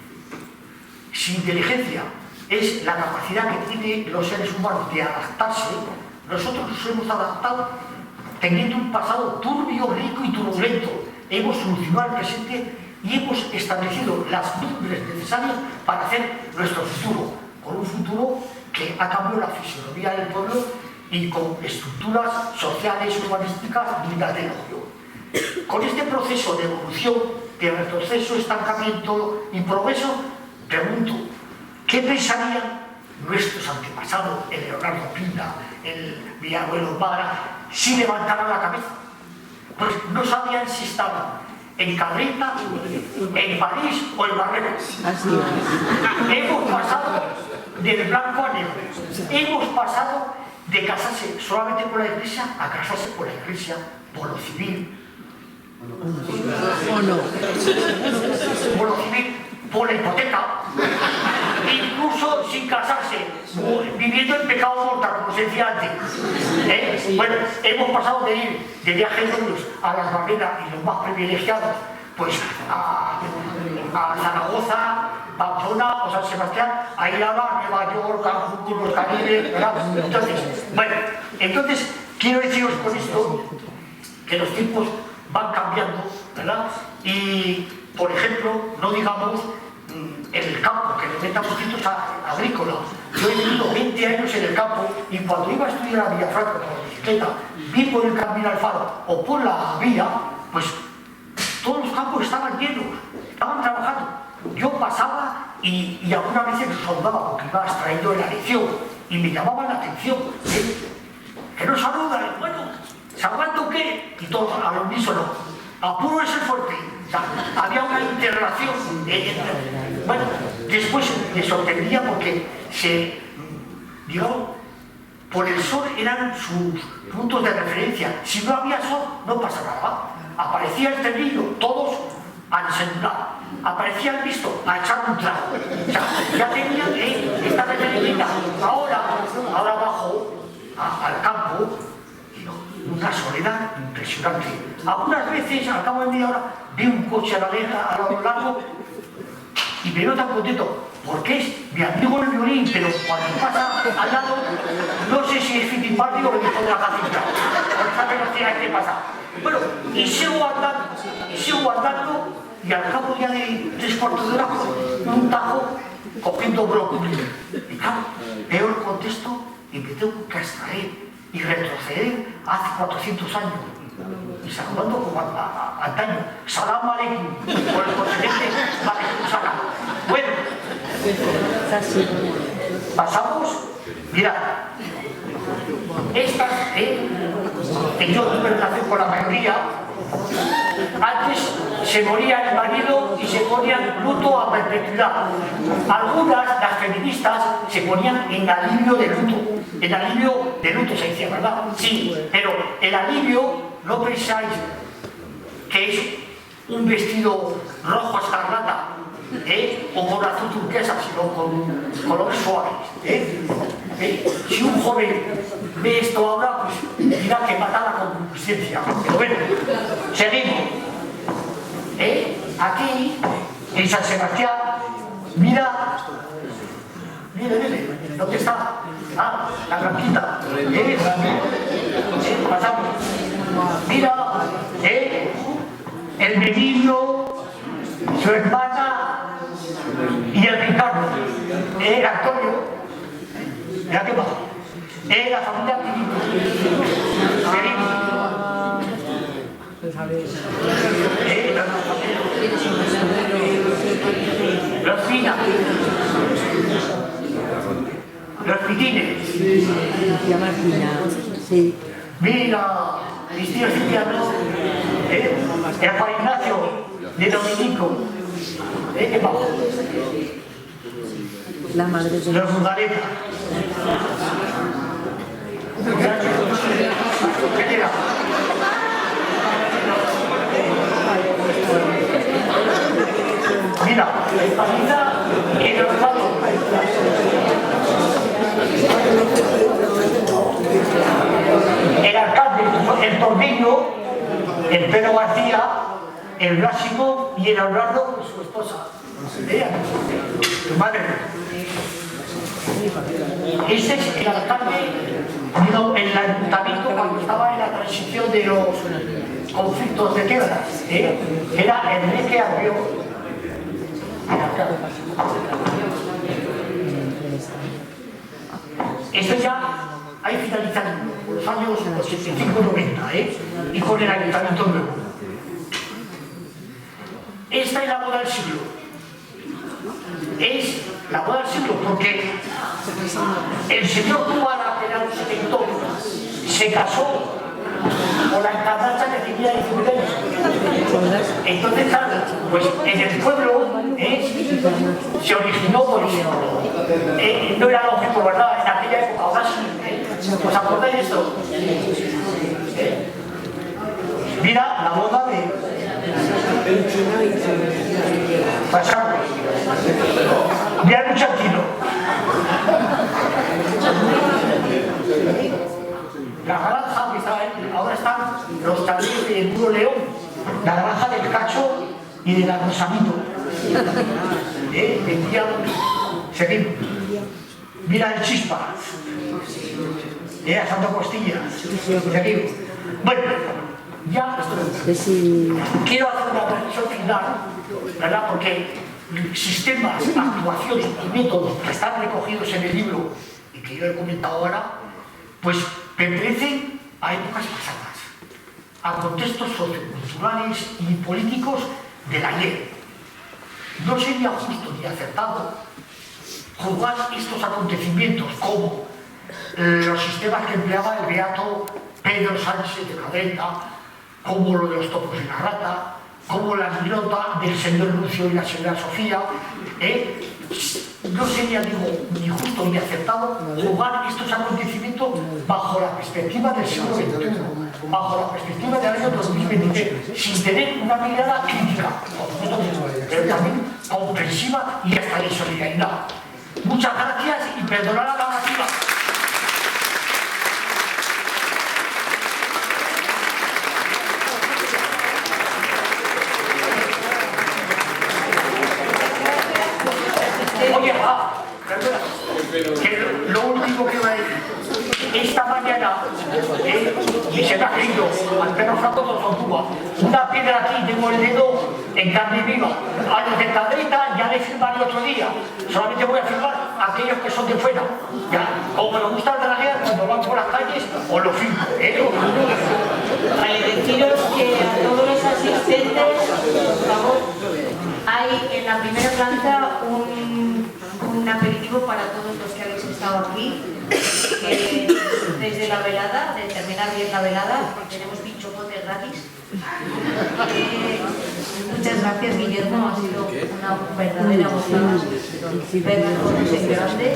si inteligencia es la capacidad que tienen los seres humanos de adaptarse, nosotros nos hemos adaptado teniendo un pasado turbio, rico y turbulento. Hemos solucionado el presente y hemos establecido las cumbres necesarias para hacer nuestro futuro, con un futuro que ha cambiado la fisonomía del pueblo y con estructuras sociales, urbanísticas dignas de elogio. Con este proceso de evolución, de retroceso, estancamiento y progreso, pregunto, ¿qué pensarían nuestros antepasados, el Leonardo Pina, el Villabuelo Magra, sí levantaron la cabeza. Pues no sabían si estaban en Cabrita, en París o en Marruecos. Hemos pasado del blanco a negro. Hemos pasado de casarse solamente por la Iglesia a casarse por la Iglesia, por lo civil.
¿O no?
Por lo civil, por la hipoteca, incluso sin casarse, viviendo en pecado mortal, como se decía antes. Bueno, hemos pasado de ir de viajes duros a las barreras y los más privilegiados, pues a Zaragoza, Pamplona o San Sebastián, a Ilava, Nueva York, Cancún, los Caribes, ¿verdad? Entonces, quiero deciros con esto que los tiempos van cambiando, ¿verdad? Y, por ejemplo, no digamos en el campo, que el 90% es agrícola. Yo he vivido 20 años en el campo y cuando iba a estudiar a Villafranca con la bicicleta, vi por el Camino al Faro o por la vía, pues todos los campos estaban llenos, estaban trabajando. Yo pasaba y algunas veces los saludaba porque iba extraído de la lección y me llamaban la atención. Que no saludan, bueno, ¿saludan o qué? Y todos a lo unísono. Apuro es el fuerte. O sea, había una interrelación. Bueno, después me sorprendía porque por el sol eran sus puntos de referencia. Si no había sol, no pasa nada. Aparecía el tendillo, todos a desayunar. Aparecía el visto, a echar un trago. O sea, ya tenían esta referencia. Ahora bajo al campo, una soledad impresionante. Algunas veces, al cabo de media hora, veo un coche a lo largo y me veo tan contento porque es mi amigo el violín, pero cuando pasa al lado, no sé si es Fittipaldi o el hijo de la Jacinta. Por esa velocidad que pasa. Bueno, y sigo andando, y al cabo ya de 3/4 de hora, un tajo cogiendo brócoli. Y claro, veo el contexto y me tengo que abstraer y retroceder hace 400 años. Y saludando como antaño, salam aleikum, por el continente, salam. Bueno, pasamos, mirad, estas, que yo tuve relación con la mayoría, antes se moría el marido y se ponían luto a perpetuidad. Algunas, las feministas, se ponían en alivio de luto. En alivio de luto se decía, ¿verdad? Sí, pero el alivio, no pensáis que es un vestido rojo escarlata, o con azul turquesa, sino con colores suaves. Si un joven ve esto ahora, pues dirá que mata la concupiscencia. Pero bueno, seguimos. Aquí, en San Sebastián, mira, ¿dónde está? La blanquita. Pasamos. Mira, el menino, su hermana y el Ricardo. Antonio. Mira qué pasa. La familia Pinito. Los Pina. Los Pitines.
Sí.
Mira, mis tíos cristianos, el Juan Ignacio de Dominico, ¿qué pasa?
La madre de
Los Mugaretas. ¿Qué era? Mira, la y los patos. El alcalde, el Tornillo, el Pedro García, el Blásico y el Aurardo, su esposa. Tu madre. Ese es el alcalde, en el ayuntamiento cuando estaba en la transición de los conflictos de tierras. Era Enrique Arrió. Esto ya hay finalizando por los años 85-90, y con el ayuntamiento nuevo. Esta es la boda del siglo. Es la boda del siglo, porque el señor Cubana, que era un selector, se casó con la encarnacha que tenía 19 años. Entonces, claro, pues en el pueblo se originó, pues, no era lógico, ¿verdad? En aquella época, ahora sí, ¿os acordáis de esto? Mira la boda de Pasado. Mira el muchachito. La granja que estaba ahí, ahora están los talleres del Muro León, la granja del Cacho y del Arrosamito. Vendían, seguimos. Mira el Chispa, a Santa Costilla, seguimos. Bueno, ya quiero hacer una reflexión final, ¿verdad? Porque sistemas, actuaciones y métodos que están recogidos en el libro y que yo he comentado ahora, pues pertenecen a épocas pasadas, a contextos socioculturales y políticos del ayer. No sería justo ni acertado juzgar estos acontecimientos como los sistemas que empleaba el beato Pedro Sánchez de Cadreta, como lo de los topos y la rata, como la anécdota del señor Lucio y la señora Sofía. No sería, digo, ni justo ni acertado jugar estos acontecimientos bajo la perspectiva del siglo XXI, bajo la perspectiva del año 2023, sin tener una mirada crítica, pero también comprensiva y hasta de solidaridad. Muchas gracias y perdonad la narrativa. Oye, que lo último que va a decir, esta mañana, y se me ha caído al perro flaco de Fontúa, una piedra aquí, tengo el dedo en carne viva. A los de Cadreta ya le firmaré otro día, solamente voy a firmar a aquellos que son de fuera. Ya, como me gusta el draguear, cuando van por las calles, os lo firmo.
Deciros que a todos los asistentes, por favor, hay en la primera planta un aperitivo para todos los que habéis estado aquí, desde la velada, de terminar bien la velada, tenemos pinchocote gratis. Muchas gracias, Guillermo, ha sido una verdadera emoción ver fotos en grande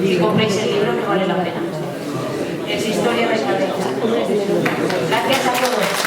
y compréis el libro que vale la pena. Es historia de Cadreta. Gracias a todos.